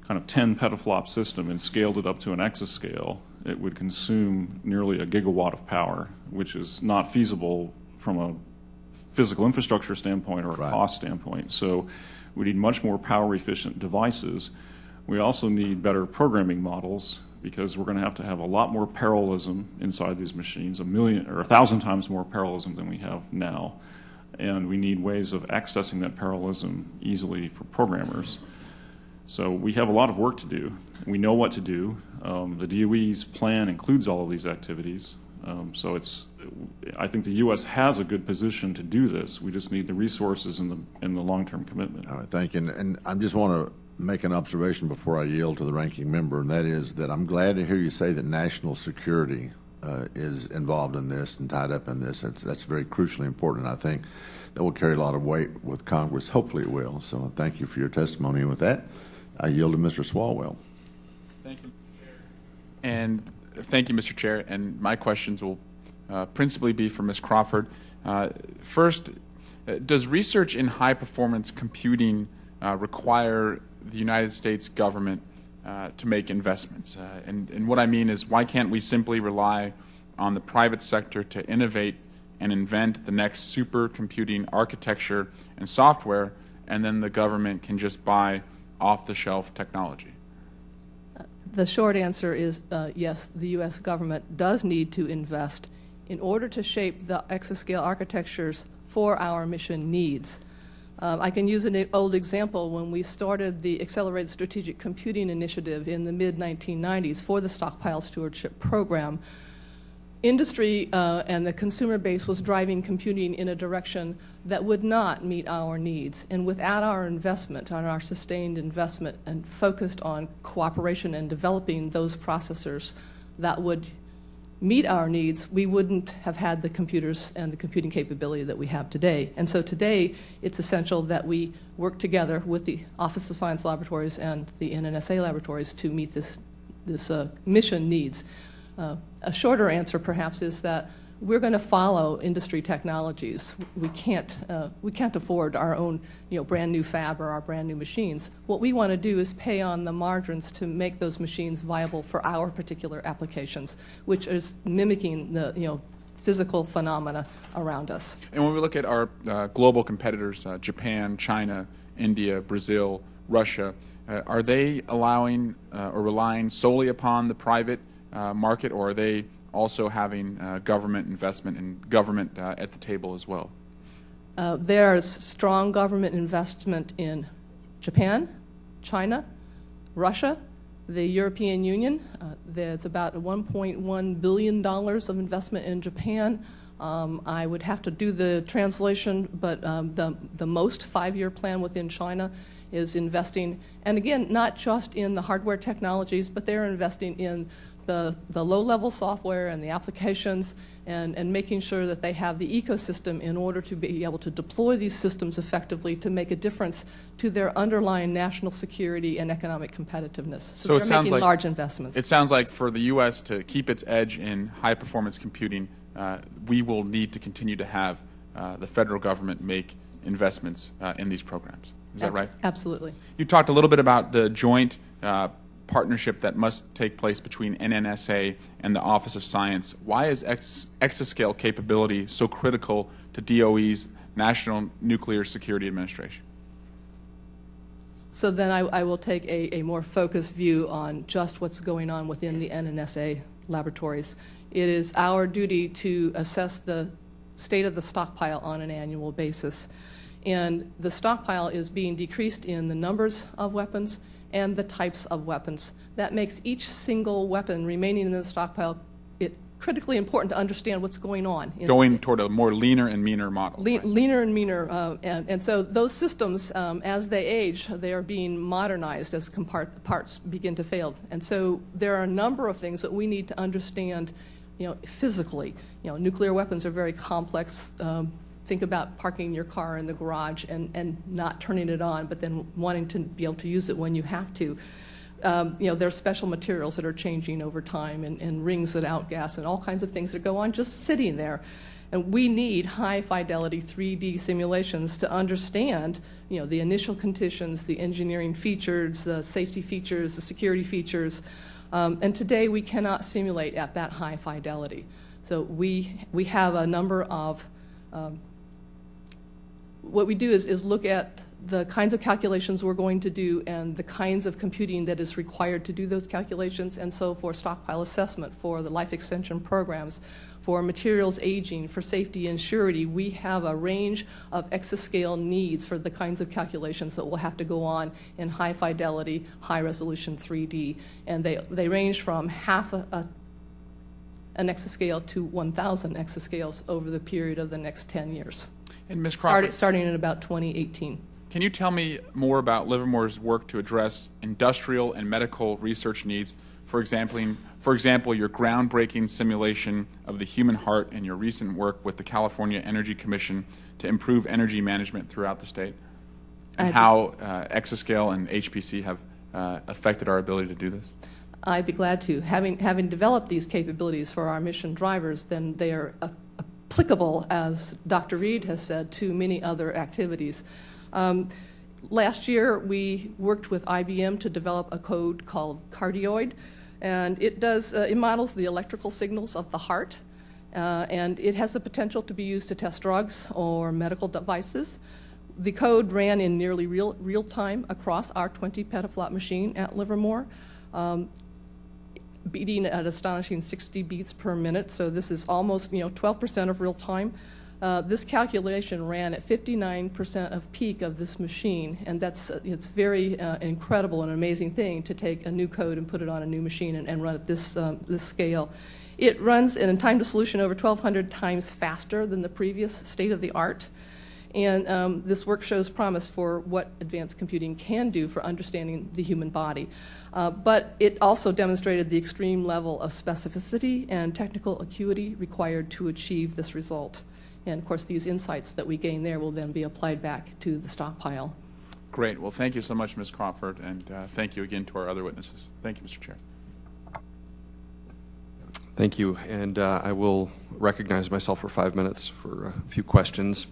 kind of 10 petaflop system and scaled it up to an exascale, it would consume nearly a gigawatt of power, which is not feasible from a physical infrastructure standpoint or a cost standpoint. So we need much more power efficient devices. We also need better programming models, because we're going to have a lot more parallelism inside these machines, 1,000,000 or 1,000 times more parallelism than we have now. And we need ways of accessing that parallelism easily for programmers. So we have a lot of work to do. We know what to do. The DOE's plan includes all of these activities. So I think the U.S. has a good position to do this. We just need the resources and the long-term commitment. All right, thank you. And I just want to make an observation before I yield to the ranking member, and that is that I'm glad to hear you say that national security is involved in this and tied up in this. That's very crucially important. I think that will carry a lot of weight with Congress. Hopefully it will. So thank you for your testimony. And with that, I yield to Mr. Swalwell. Thank you, Chair. And thank you, Mr. Chair. And my questions will principally be for Ms. Crawford. First, does research in high-performance computing require the United States government to make investments? And what I mean is, why can't we simply rely on the private sector to innovate and invent the next supercomputing architecture and software, and then the government can just buy off-the-shelf technology? The short answer is yes, the U.S. government does need to invest in order to shape the exascale architectures for our mission needs. I can use an old example. When we started the Accelerated Strategic Computing Initiative in the mid-1990s for the Stockpile Stewardship Program, industry and the consumer base was driving computing in a direction that would not meet our needs. And without our investment, on our sustained investment and focused on cooperation and developing those processors that would meet our needs, we wouldn't have had the computers and the computing capability that we have today. And so today, it's essential that we work together with the Office of Science Laboratories and the NNSA laboratories to meet this mission needs. A shorter answer, perhaps, is that we're going to follow industry technologies. We can't afford our own, brand new fab or our brand new machines. What we want to do is pay on the margins to make those machines viable for our particular applications, which is mimicking the physical phenomena around us. And when we look at our global competitors, Japan, China, India, Brazil, Russia, are they allowing or relying solely upon the private market, or are they also having government investment and government at the table as well? There's strong government investment in Japan, China, Russia, the European Union. There's about $1.1 billion of investment in Japan. I would have to do the translation, but the most 5-year plan within China is investing, and again, not just in the hardware technologies, but they're investing in the low-level software and the applications and making sure that they have the ecosystem in order to be able to deploy these systems effectively to make a difference to their underlying national security and economic competitiveness. So they're making large investments. It sounds like for the U.S. to keep its edge in high-performance computing, we will need to continue to have the federal government make investments in these programs. Is that right? Absolutely. You talked a little bit about the joint partnership that must take place between NNSA and the Office of Science. Why is exascale capability so critical to DOE's National Nuclear Security Administration? So then I will take a more focused view on just what's going on within the NNSA laboratories. It is our duty to assess the state of the stockpile on an annual basis. And the stockpile is being decreased in the numbers of weapons and the types of weapons. That makes each single weapon remaining in the stockpile critically important to understand what's going on. Going toward a more leaner and meaner model. Leaner and meaner. And so those systems, as they age, they are being modernized as parts begin to fail. And so there are a number of things that we need to understand physically. Nuclear weapons are very complex. Think about parking your car in the garage and not turning it on, but then wanting to be able to use it when you have to. There are special materials that are changing over time and rings that outgas and all kinds of things that go on just sitting there. And we need high-fidelity 3D simulations to understand the initial conditions, the engineering features, the safety features, the security features. And today we cannot simulate at that high fidelity. So we have a number of what we do is look at the kinds of calculations we're going to do and the kinds of computing that is required to do those calculations. And so for stockpile assessment, for the life extension programs, for materials aging, for safety and surety, we have a range of exascale needs for the kinds of calculations that will have to go on in high fidelity, high resolution 3D. And they range from half an exascale to 1,000 exascales over the period of the next 10 years. And Ms. Crawford, starting in about 2018. Can you tell me more about Livermore's work to address industrial and medical research needs? For example, your groundbreaking simulation of the human heart and your recent work with the California Energy Commission to improve energy management throughout the state, and how Exascale and HPC have affected our ability to do this? I'd be glad to. Having developed these capabilities for our mission drivers, then they are applicable, as Dr. Reed has said, to many other activities. Last year, we worked with IBM to develop a code called Cardioid, and it models the electrical signals of the heart, and it has the potential to be used to test drugs or medical devices. The code ran in nearly real time across our 20 petaflop machine at Livermore, beating at astonishing 60 beats per minute. So this is almost 12% of real time. This calculation ran at 59% of peak of this machine, and it's very incredible and amazing thing to take a new code and put it on a new machine and run at this scale. It runs in time to solution over 1,200 times faster than the previous state of the art. And this work shows promise for what advanced computing can do for understanding the human body. But it also demonstrated the extreme level of specificity and technical acuity required to achieve this result. And of course, these insights that we gain there will then be applied back to the stockpile. Great. Well, thank you so much, Ms. Crawford, and thank you again to our other witnesses. Thank you, Mr. Chair. Thank you. And I will recognize myself for 5 minutes for a few questions.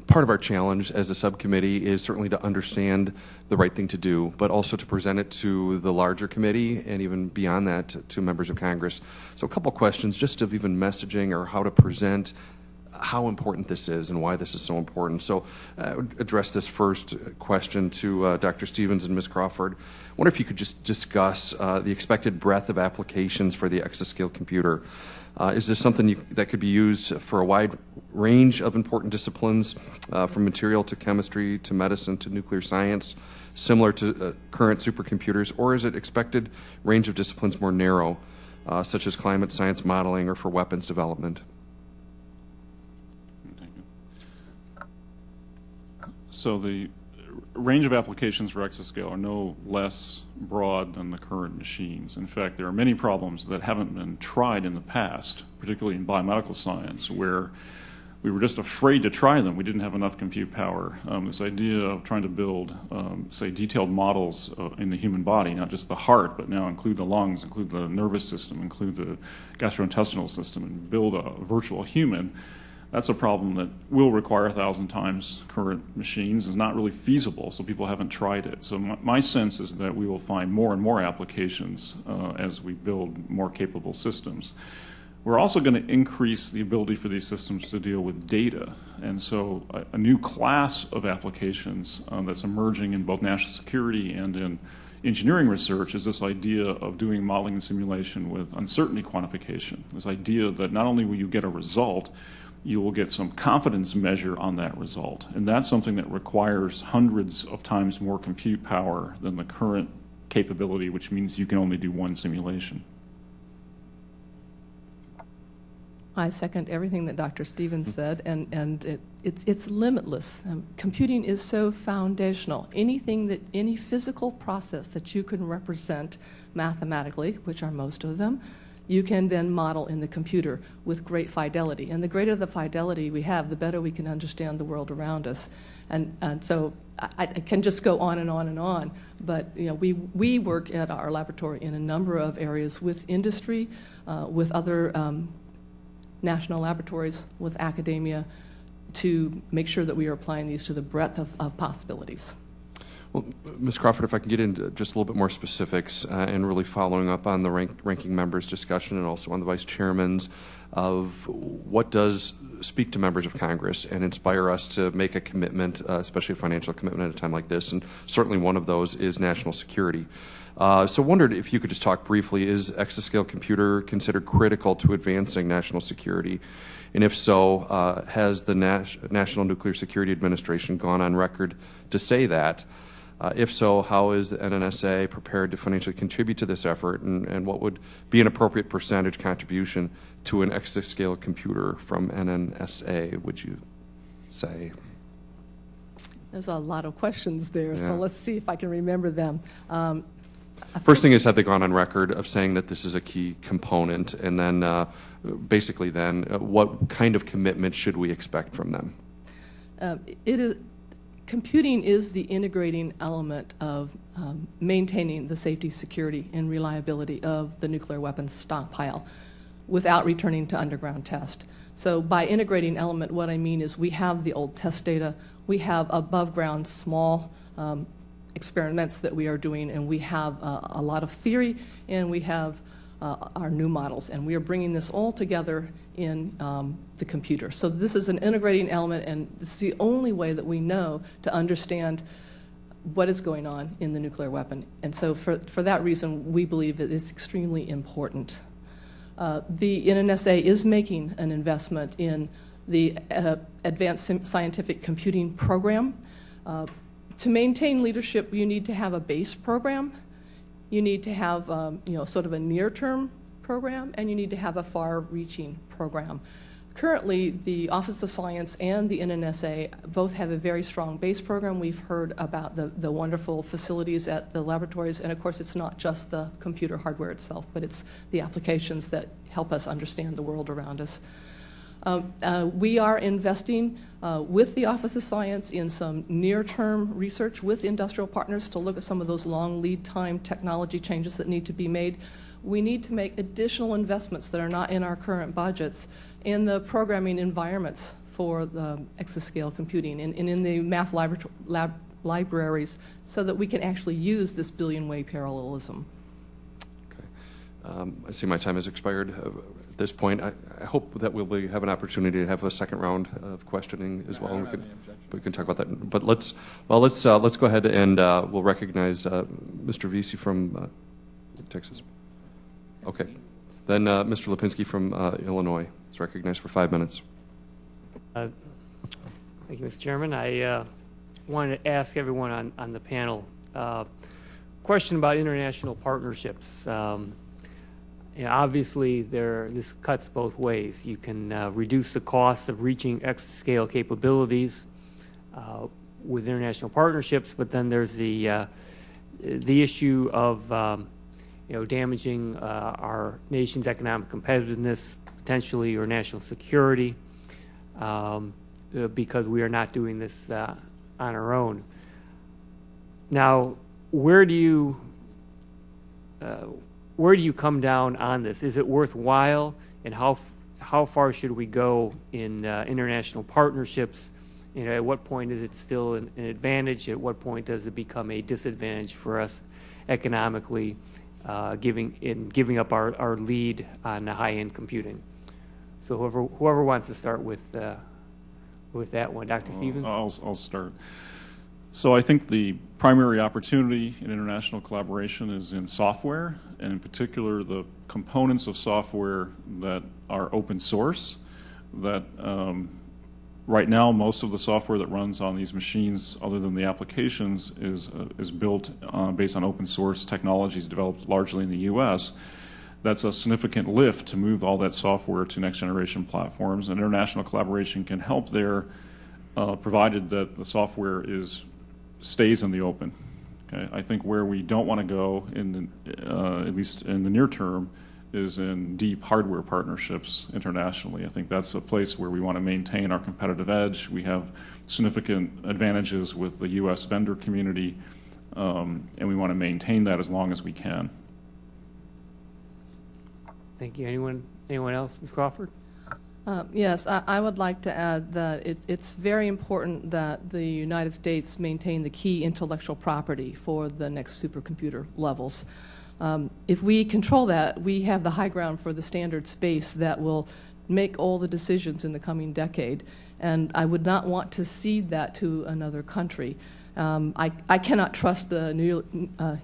Part of our challenge as a subcommittee is certainly to understand the right thing to do, but also to present it to the larger committee and even beyond that to members of Congress. So a couple questions just of even messaging or how to present how important this is and why this is so important. So I would address this first question to Dr. Stevens and Ms. Crawford. I wonder if you could just discuss the expected breadth of applications for the Exascale computer. Is this something that could be used for a wide range of important disciplines, from material to chemistry to medicine to nuclear science, similar to current supercomputers, or is it expected range of disciplines more narrow, such as climate science modeling or for weapons development? Thank you. So the range of applications for Exascale are no less broad than the current machines. In fact, there are many problems that haven't been tried in the past, particularly in biomedical science, where we were just afraid to try them. We didn't have enough compute power. This idea of trying to build, say, detailed models in the human body, not just the heart, but now include the lungs, include the nervous system, include the gastrointestinal system, and build a virtual human, that's a problem that will require 1,000 times current machines. It's not really feasible, so people haven't tried it. So my sense is that we will find more and more applications as we build more capable systems. We're also going to increase the ability for these systems to deal with data. And so a new class of applications that's emerging in both national security and in engineering research is this idea of doing modeling and simulation with uncertainty quantification. This idea that not only will you get a result, you will get some confidence measure on that result. And that's something that requires hundreds of times more compute power than the current capability, which means you can only do one simulation. I second everything that Dr. Stevens said, and it's limitless. Computing is so foundational. Any physical process that you can represent mathematically, which are most of them, you can then model in the computer with great fidelity. And the greater the fidelity we have, the better we can understand the world around us. And so I can just go on and on and on, but we work at our laboratory in a number of areas with industry, with other national laboratories, with academia, to make sure that we are applying these to the breadth of possibilities. Well, Ms. Crawford, if I can get into just a little bit more specifics and really following up on the ranking member's discussion and also on the vice chairman's of what does speak to members of Congress and inspire us to make a commitment, especially a financial commitment at a time like this, and certainly one of those is national security. So wondered if you could just talk briefly, is Exascale computer considered critical to advancing national security? And if so, has the National Nuclear Security Administration gone on record to say that? If so, how is the NNSA prepared to financially contribute to this effort, and what would be an appropriate percentage contribution to an Exascale computer from NNSA, would you say? There's a lot of questions there, Yeah. so let's see if I can remember them. First thing is, have they gone on record of saying that this is a key component? And then basically then, what kind of commitment should we expect from them? Computing is the integrating element of maintaining the safety, security, and reliability of the nuclear weapons stockpile without returning to underground test. So by integrating element, what I mean is we have the old test data, we have above ground small experiments that we are doing, and we have a lot of theory, and we have our new models, and we are bringing this all together in the computer. So this is an integrating element, and this is the only way that we know to understand what is going on in the nuclear weapon. And so for that reason, we believe it is extremely important. The NNSA is making an investment in the Advanced Scientific Computing Program. To maintain leadership, you need to have a base program. You need to have sort of a near-term program, and you need to have a far-reaching program. Currently, the Office of Science and the NNSA both have a very strong base program. We've heard about the wonderful facilities at the laboratories, and of course it's not just the computer hardware itself, but it's the applications that help us understand the world around us. We are investing with the Office of Science in some near-term research with industrial partners to look at some of those long lead time technology changes that need to be made. We need to make additional investments that are not in our current budgets in the programming environments for the exascale computing and in the math libraries so that we can actually use this billion-way parallelism. I see my time has expired at this point. I hope that we'll have an opportunity to have a second round of questioning as well. We can talk about that. But let's go ahead and we'll recognize Mr. Vesey from Texas. Okay. Then Mr. Lipinski from Illinois is recognized for 5 minutes. Thank you, Mr. Chairman. I wanted to ask everyone on the panel question about international partnerships. Obviously, this cuts both ways. You can reduce the cost of reaching exascale capabilities with international partnerships, but then there's the issue of damaging our nation's economic competitiveness, potentially, or national security, because we are not doing this on our own. Now, where do you come down on this? Is it worthwhile, and how far should we go in international partnerships? At what point is it still an advantage? At what point does it become a disadvantage for us economically, giving up our lead on high-end computing? So whoever wants to start with that one, Dr. Stevens. I'll start. So I think the primary opportunity in international collaboration is in software, and in particular the components of software that are open source. That right now most of the software that runs on these machines, other than the applications, is built based on open source technologies developed largely in the U.S. That's a significant lift to move all that software to next generation platforms, and international collaboration can help there, provided that the software stays in the open. Okay? I think where we don't want to go, at least in the near term, is in deep hardware partnerships internationally. I think that's a place where we want to maintain our competitive edge. We have significant advantages with the U.S. vendor community, and we want to maintain that as long as we can. Thank you. Anyone else? Ms. Crawford? Yes, I would like to add that it's very important that the United States maintain the key intellectual property for the next supercomputer levels. If we control that, we have the high ground for the standard space that will make all the decisions in the coming decade, and I would not want to cede that to another country. I cannot trust the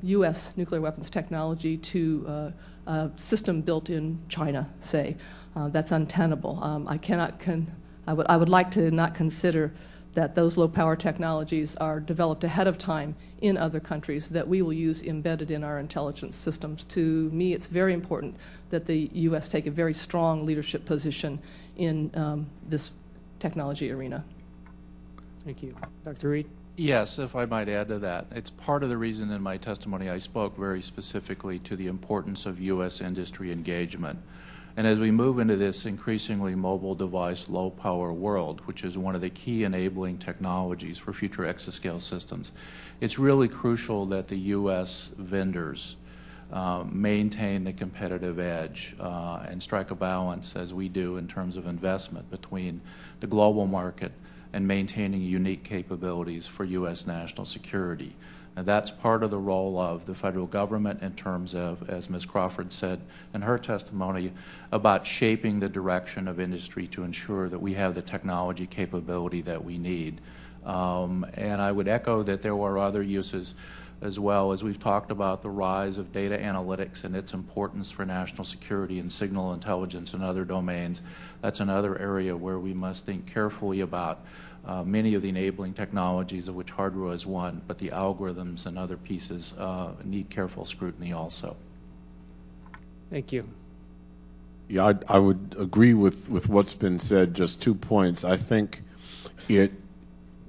U.S. nuclear weapons technology to a system built in China, say. That's untenable. I would like to not consider that those low-power technologies are developed ahead of time in other countries that we will use embedded in our intelligence systems. To me, it's very important that the U.S. take a very strong leadership position in this technology arena. Thank you. Dr. Reed? Yes, if I might add to that. It's part of the reason in my testimony I spoke very specifically to the importance of U.S. industry engagement. And as we move into this increasingly mobile device, low-power world, which is one of the key enabling technologies for future exascale systems, it's really crucial that the U.S. vendors maintain the competitive edge and strike a balance, as we do in terms of investment, between the global market and maintaining unique capabilities for U.S. national security. And that's part of the role of the federal government in terms of, as Ms. Crawford said in her testimony, about shaping the direction of industry to ensure that we have the technology capability that we need. And I would echo that there were other uses as well, as we've talked about the rise of data analytics and its importance for national security and signal intelligence and other domains. That's another area where we must think carefully about many of the enabling technologies, of which hardware is one, but the algorithms and other pieces need careful scrutiny also. Thank you. Yeah, I would agree with what's been said. Just 2 points. I think it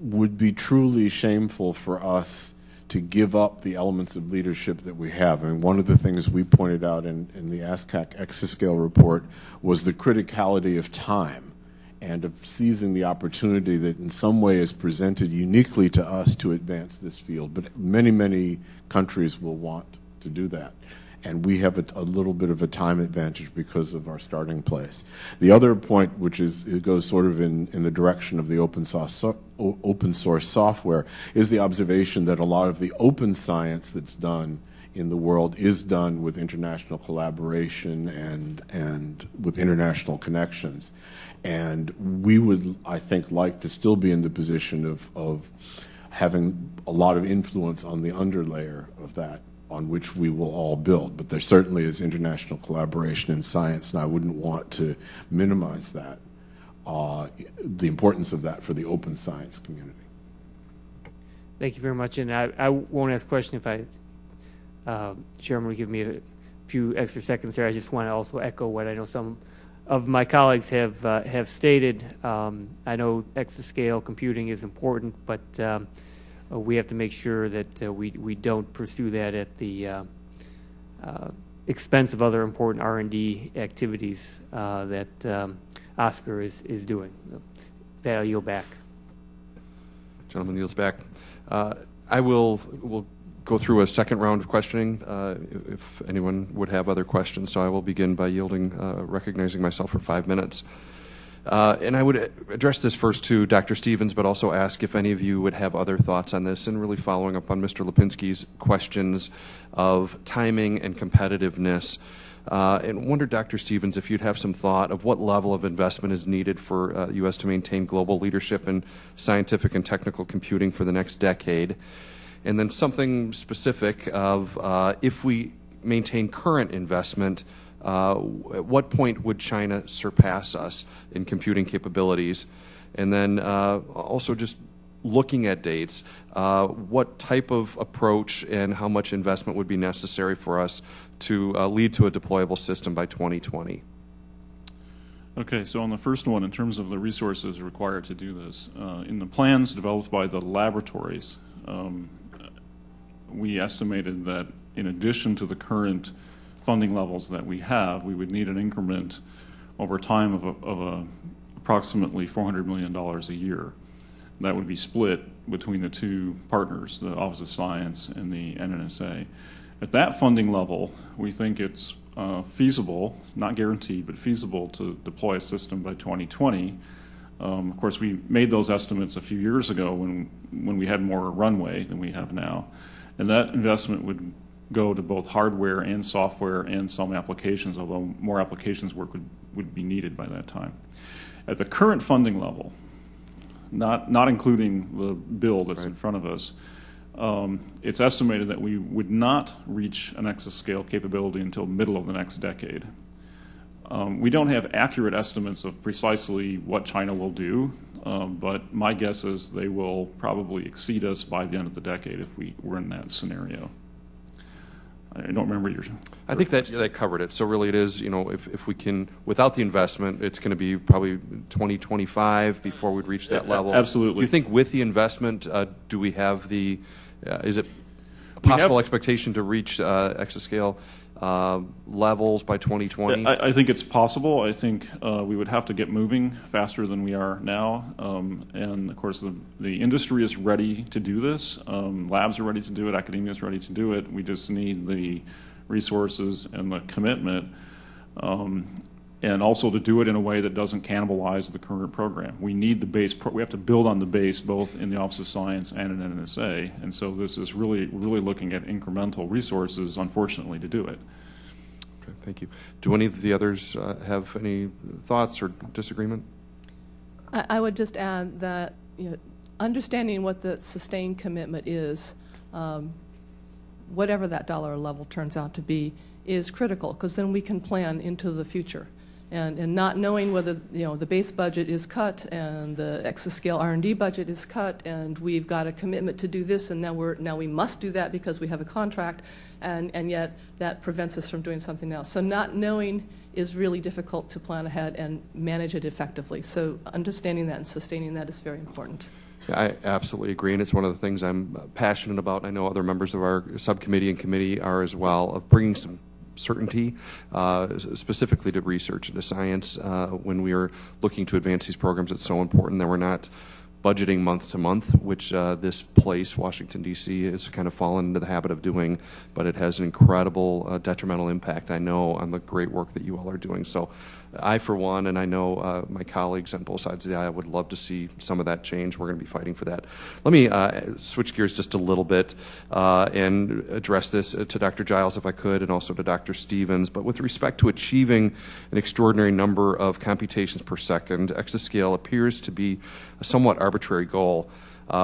would be truly shameful for us to give up the elements of leadership that we have. I mean, one of the things we pointed out in the ASCAC Exascale report was the criticality of time and of seizing the opportunity that in some way is presented uniquely to us to advance this field. But many, many countries will want to do that. And we have a little bit of a time advantage because of our starting place. The other point, which is, it goes sort of in the direction of the open source software, is the observation that a lot of the open science that's done in the world is done with international collaboration and with international connections. And we would, I think, like to still be in the position of having a lot of influence on the underlayer of that, on which we will all build. But there certainly is international collaboration in science, and I wouldn't want to minimize that, the importance of that for the open science community. Thank you very much. And I won't ask a question if Chairman will give me a few extra seconds there. I just want to also echo what I know some of my colleagues have stated. I know exascale computing is important, but we have to make sure that we don't pursue that at the expense of other important R&D activities that Oscar is doing. That I'll yield back. Gentleman yields back. I will go through a second round of questioning if anyone would have other questions. So I will begin by recognizing myself for 5 minutes. And I would address this first to Dr. Stevens, but also ask if any of you would have other thoughts on this, and really following up on Mr. Lipinski's questions of timing and competitiveness. And wonder, Dr. Stevens, if you'd have some thought of what level of investment is needed for U.S. to maintain global leadership in scientific and technical computing for the next decade. And then something specific of if we maintain current investment, at what point would China surpass us in computing capabilities? And then also just looking at dates, what type of approach and how much investment would be necessary for us to lead to a deployable system by 2020? Okay, so on the first one, in terms of the resources required to do this, in the plans developed by the laboratories, we estimated that in addition to the current funding levels that we have, we would need an increment over time of approximately $400 million a year. That would be split between the two partners, the Office of Science and the NNSA. At that funding level, we think it's feasible, not guaranteed, but feasible to deploy a system by 2020. Of course, we made those estimates a few years ago when we had more runway than we have now. And that investment would go to both hardware and software and some applications, although more applications work would be needed by that time. At the current funding level, not including the bill that's in front of us, it's estimated that we would not reach an exascale capability until middle of the next decade. We don't have accurate estimates of precisely what China will do, but my guess is they will probably exceed us by the end of the decade if we were in that scenario. I don't remember your. I think that covered it. So really it is, if we can, without the investment, it's going to be probably 2025 before we'd reach that level. Absolutely. Do you think with the investment, do we have the, is it a possible expectation to reach Exascale levels by 2020? I think it's possible. I think we would have to get moving faster than we are now. And of course, the industry is ready to do this. Labs are ready to do it. Academia is ready to do it. We just need the resources and the commitment, and also to do it in a way that doesn't cannibalize the current program. We need the base. We have to build on the base both in the Office of Science and in NSA. And so this is really looking at incremental resources, unfortunately, to do it. Okay, thank you. Do any of the others have any thoughts or disagreement? I would just add that understanding what the sustained commitment is, whatever that dollar level turns out to be, is critical, because then we can plan into the future. And not knowing whether the base budget is cut and the Exascale R&D budget is cut, and we've got a commitment to do this, and now we must do that because we have a contract, and yet that prevents us from doing something else. So not knowing is really difficult to plan ahead and manage it effectively. So understanding that and sustaining that is very important. I absolutely agree, and it's one of the things I'm passionate about. I know other members of our subcommittee and committee are as well, of bringing some certainty, specifically to research and to science. When we are looking to advance these programs, it's so important that we're not budgeting month to month, which this place, Washington, D.C., has kind of fallen into the habit of doing, but it has an incredible detrimental impact, I know, on the great work that you all are doing. So I, for one, and I know my colleagues on both sides of the aisle would love to see some of that change. We're going to be fighting for that. Let me switch gears just a little bit and address this to Dr. Giles, if I could, and also to Dr. Stevens. But with respect to achieving an extraordinary number of computations per second, Exascale appears to be a somewhat arbitrary goal.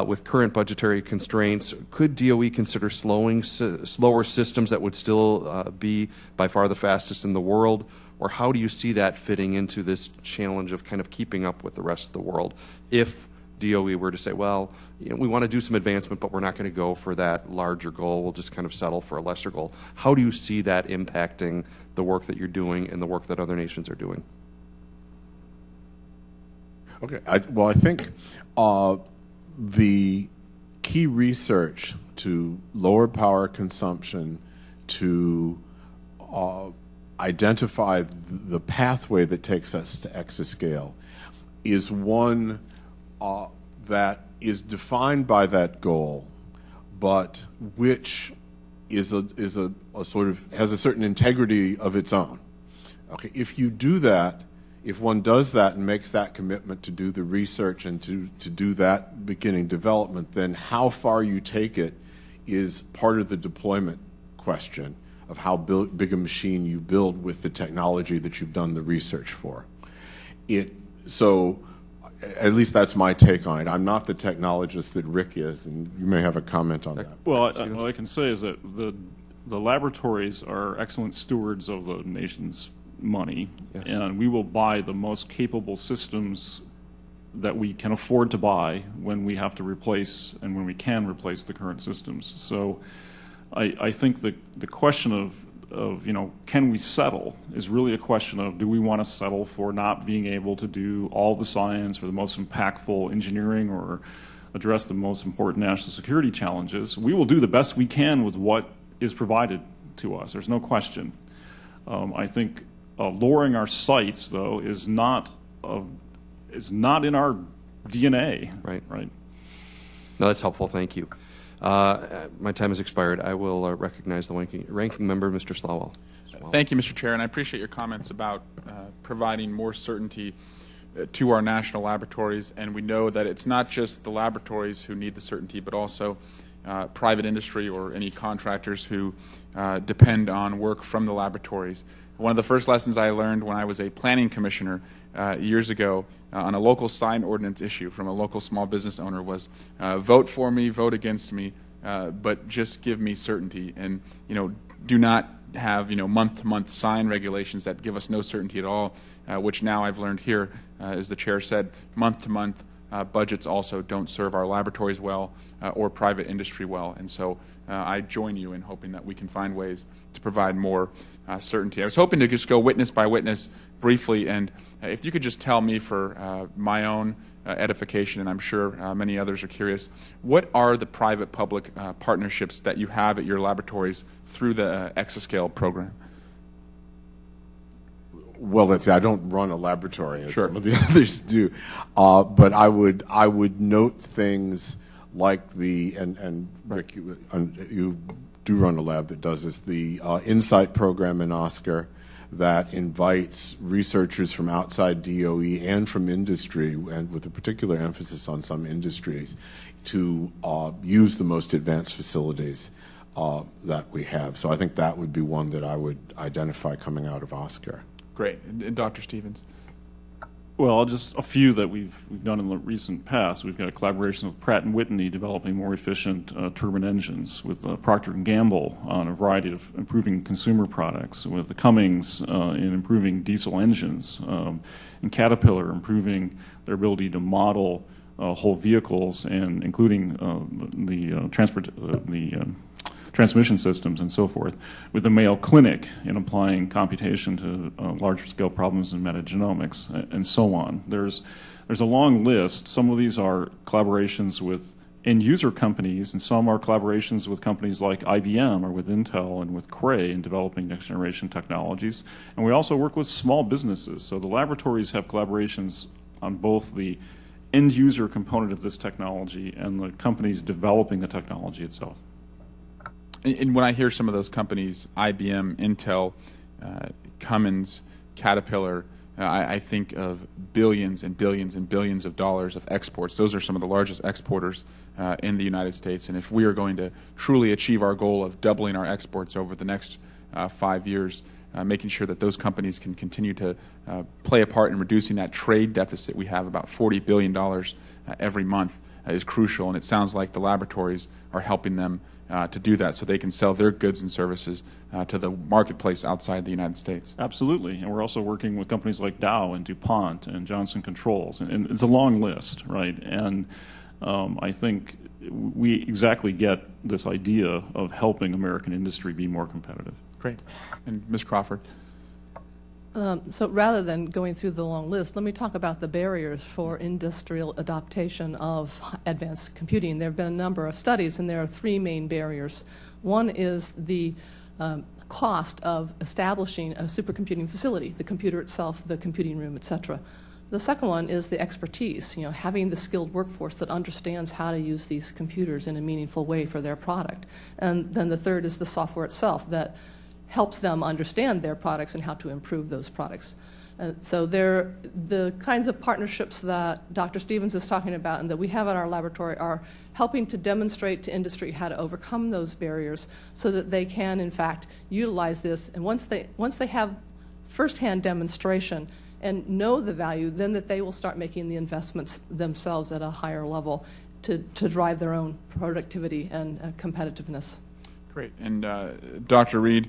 With current budgetary constraints, could DOE consider slower systems that would still be by far the fastest in the world? Or how do you see that fitting into this challenge of kind of keeping up with the rest of the world? If DOE were to say, well, we want to do some advancement, but we're not going to go for that larger goal. We'll just kind of settle for a lesser goal. How do you see that impacting the work that you're doing and the work that other nations are doing? Okay. I think the key research to lower power consumption, to identify the pathway that takes us to Exascale, is one that is defined by that goal, but which is a sort of has a certain integrity of its own. Okay, if you do that, if one does that and makes that commitment to do the research and to do that beginning development, then how far you take it is part of the deployment question of how big a machine you build with the technology that you've done the research for. So at least that's my take on it. I'm not the technologist that Rick is, and you may have a comment on that. Well, what I can say is that the laboratories are excellent stewards of the nation's money, yes, and we will buy the most capable systems that we can afford to buy when we have to replace and when we can replace the current systems. So I think the question of can we settle is really a question of, do we want to settle for not being able to do all the science or the most impactful engineering or address the most important national security challenges? We will do the best we can with what is provided to us. There's no question. I think lowering our sights, though, is not in our DNA. Right. No, that's helpful. Thank you. My time has expired. I will recognize the ranking member, Mr. Slawell. Thank you, Mr. Chair, and I appreciate your comments about providing more certainty to our national laboratories. And we know that it's not just the laboratories who need the certainty, but also private industry or any contractors who depend on work from the laboratories. One of the first lessons I learned when I was a planning commissioner years ago on a local sign ordinance issue from a local small business owner was vote for me, vote against me, but just give me certainty, and do not have month-to-month sign regulations that give us no certainty at all, which now I've learned here, as the chair said, month-to-month budgets also don't serve our laboratories well or private industry well. And so I join you in hoping that we can find ways to provide more certainty. I was hoping to just go witness by witness briefly, and if you could just tell me for my own edification, and I'm sure many others are curious, what are the private-public partnerships that you have at your laboratories through the Exascale program? Well, let's say I don't run a laboratory as Sure. some of the others do, but I would note things like the and Rick, you do run a lab that does this, the Insight program in Oscar that invites researchers from outside DOE and from industry, and with a particular emphasis on some industries, to use the most advanced facilities that we have. So I think that would be one that I would identify coming out of Oscar. Great. And Dr. Stevens? Well, just a few that we've done in the recent past. We've got a collaboration with Pratt & Whitney developing more efficient turbine engines, with Procter & Gamble on a variety of improving consumer products, with the Cummins in improving diesel engines, and Caterpillar improving their ability to model whole vehicles, and including the transmission systems and so forth, with the Mayo Clinic in applying computation to larger scale problems in metagenomics, and so on. There's a long list. Some of these are collaborations with end user companies, and some are collaborations with companies like IBM or with Intel and with Cray in developing next generation technologies. And we also work with small businesses. So the laboratories have collaborations on both the end user component of this technology and the companies developing the technology itself. And when I hear some of those companies, IBM, Intel, Cummins, Caterpillar, I think of billions and billions and billions of dollars of exports. Those are some of the largest exporters in the United States. And if we are going to truly achieve our goal of doubling our exports over the next 5 years, making sure that those companies can continue to play a part in reducing that trade deficit we have, about $40 billion every month, is crucial. And it sounds like the laboratories are helping them to do that, so they can sell their goods and services to the marketplace outside the United States. Absolutely, and we're also working with companies like Dow and DuPont and Johnson Controls, and it's a long list, right? And I think we exactly get this idea of helping American industry be more competitive. Great. And Ms. Crawford? So rather than going through the long list, let me talk about the barriers for industrial adaptation of advanced computing. There have been a number of studies, and there are three main barriers. One is the cost of establishing a supercomputing facility, the computer itself, the computing room, et cetera. The second one is the expertise, having the skilled workforce that understands how to use these computers in a meaningful way for their product. And then the third is the software itself that helps them understand their products and how to improve those products. So the kinds of partnerships that Dr. Stevens is talking about and that we have at our laboratory are helping to demonstrate to industry how to overcome those barriers so that they can, in fact, utilize this. And once they have firsthand demonstration and know the value, then that they will start making the investments themselves at a higher level to drive their own productivity and competitiveness. Great. And Dr. Reed,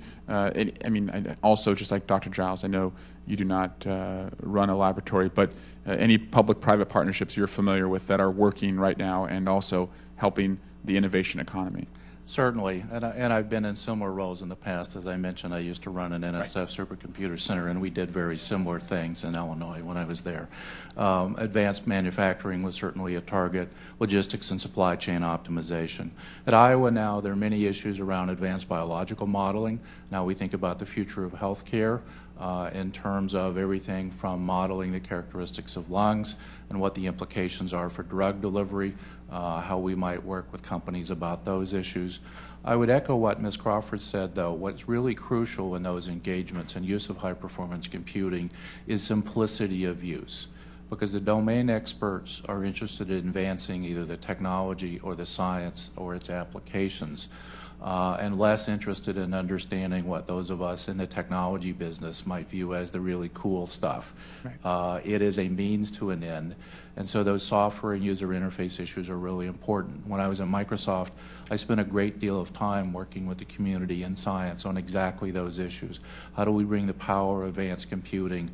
also just like Dr. Giles, I know you do not run a laboratory, but any public-private partnerships you're familiar with that are working right now and also helping the innovation economy? Certainly, and I've been in similar roles in the past. As I mentioned, I used to run an NSF supercomputer center, and we did very similar things in Illinois when I was there. Advanced manufacturing was certainly a target, logistics and supply chain optimization. At Iowa now, there are many issues around advanced biological modeling. Now we think about the future of healthcare in terms of everything from modeling the characteristics of lungs and what the implications are for drug delivery, how we might work with companies about those issues. I would echo what Ms. Crawford said, though. What's really crucial in those engagements and use of high-performance computing is simplicity of use, because the domain experts are interested in advancing either the technology or the science or its applications, and less interested in understanding what those of us in the technology business might view as the really cool stuff. Right. It is a means to an end. And so those software and user interface issues are really important. When I was at Microsoft, I spent a great deal of time working with the community and science on exactly those issues. How do we bring the power of advanced computing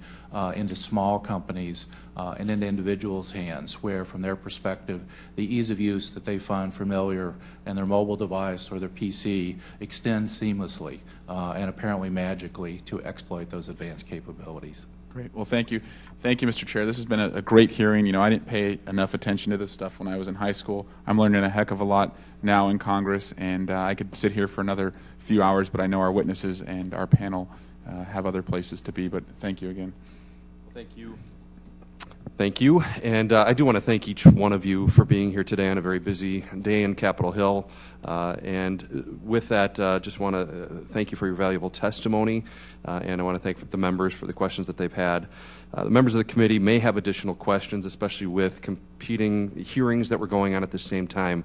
into small companies and into individuals' hands, where from their perspective, the ease of use that they find familiar in their mobile device or their PC extends seamlessly and apparently magically to exploit those advanced capabilities. Great. Well, thank you. Thank you, Mr. Chair. This has been a great hearing. You know, I didn't pay enough attention to this stuff when I was in high school. I'm learning a heck of a lot now in Congress, and I could sit here for another few hours, but I know our witnesses and our panel have other places to be. But thank you again. Well, thank you. Thank you. And I do want to thank each one of you for being here today on a very busy day in Capitol Hill. And with that, just want to thank you for your valuable testimony. And I want to thank the members for the questions that they've had. The members of the committee may have additional questions, especially with competing hearings that were going on at the same time.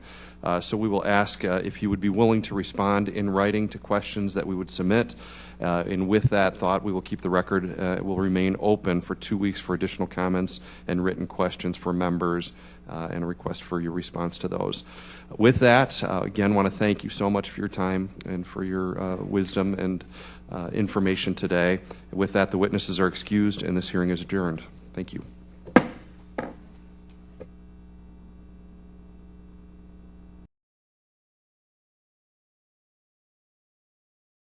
So we will ask if you would be willing to respond in writing to questions that we would submit. And with that thought, we will keep the record. It will remain open for 2 weeks for additional comments and written questions for members and a request for your response to those. With that, again, want to thank you so much for your time and for your wisdom and information today. With that, the witnesses are excused and this hearing is adjourned. Thank you.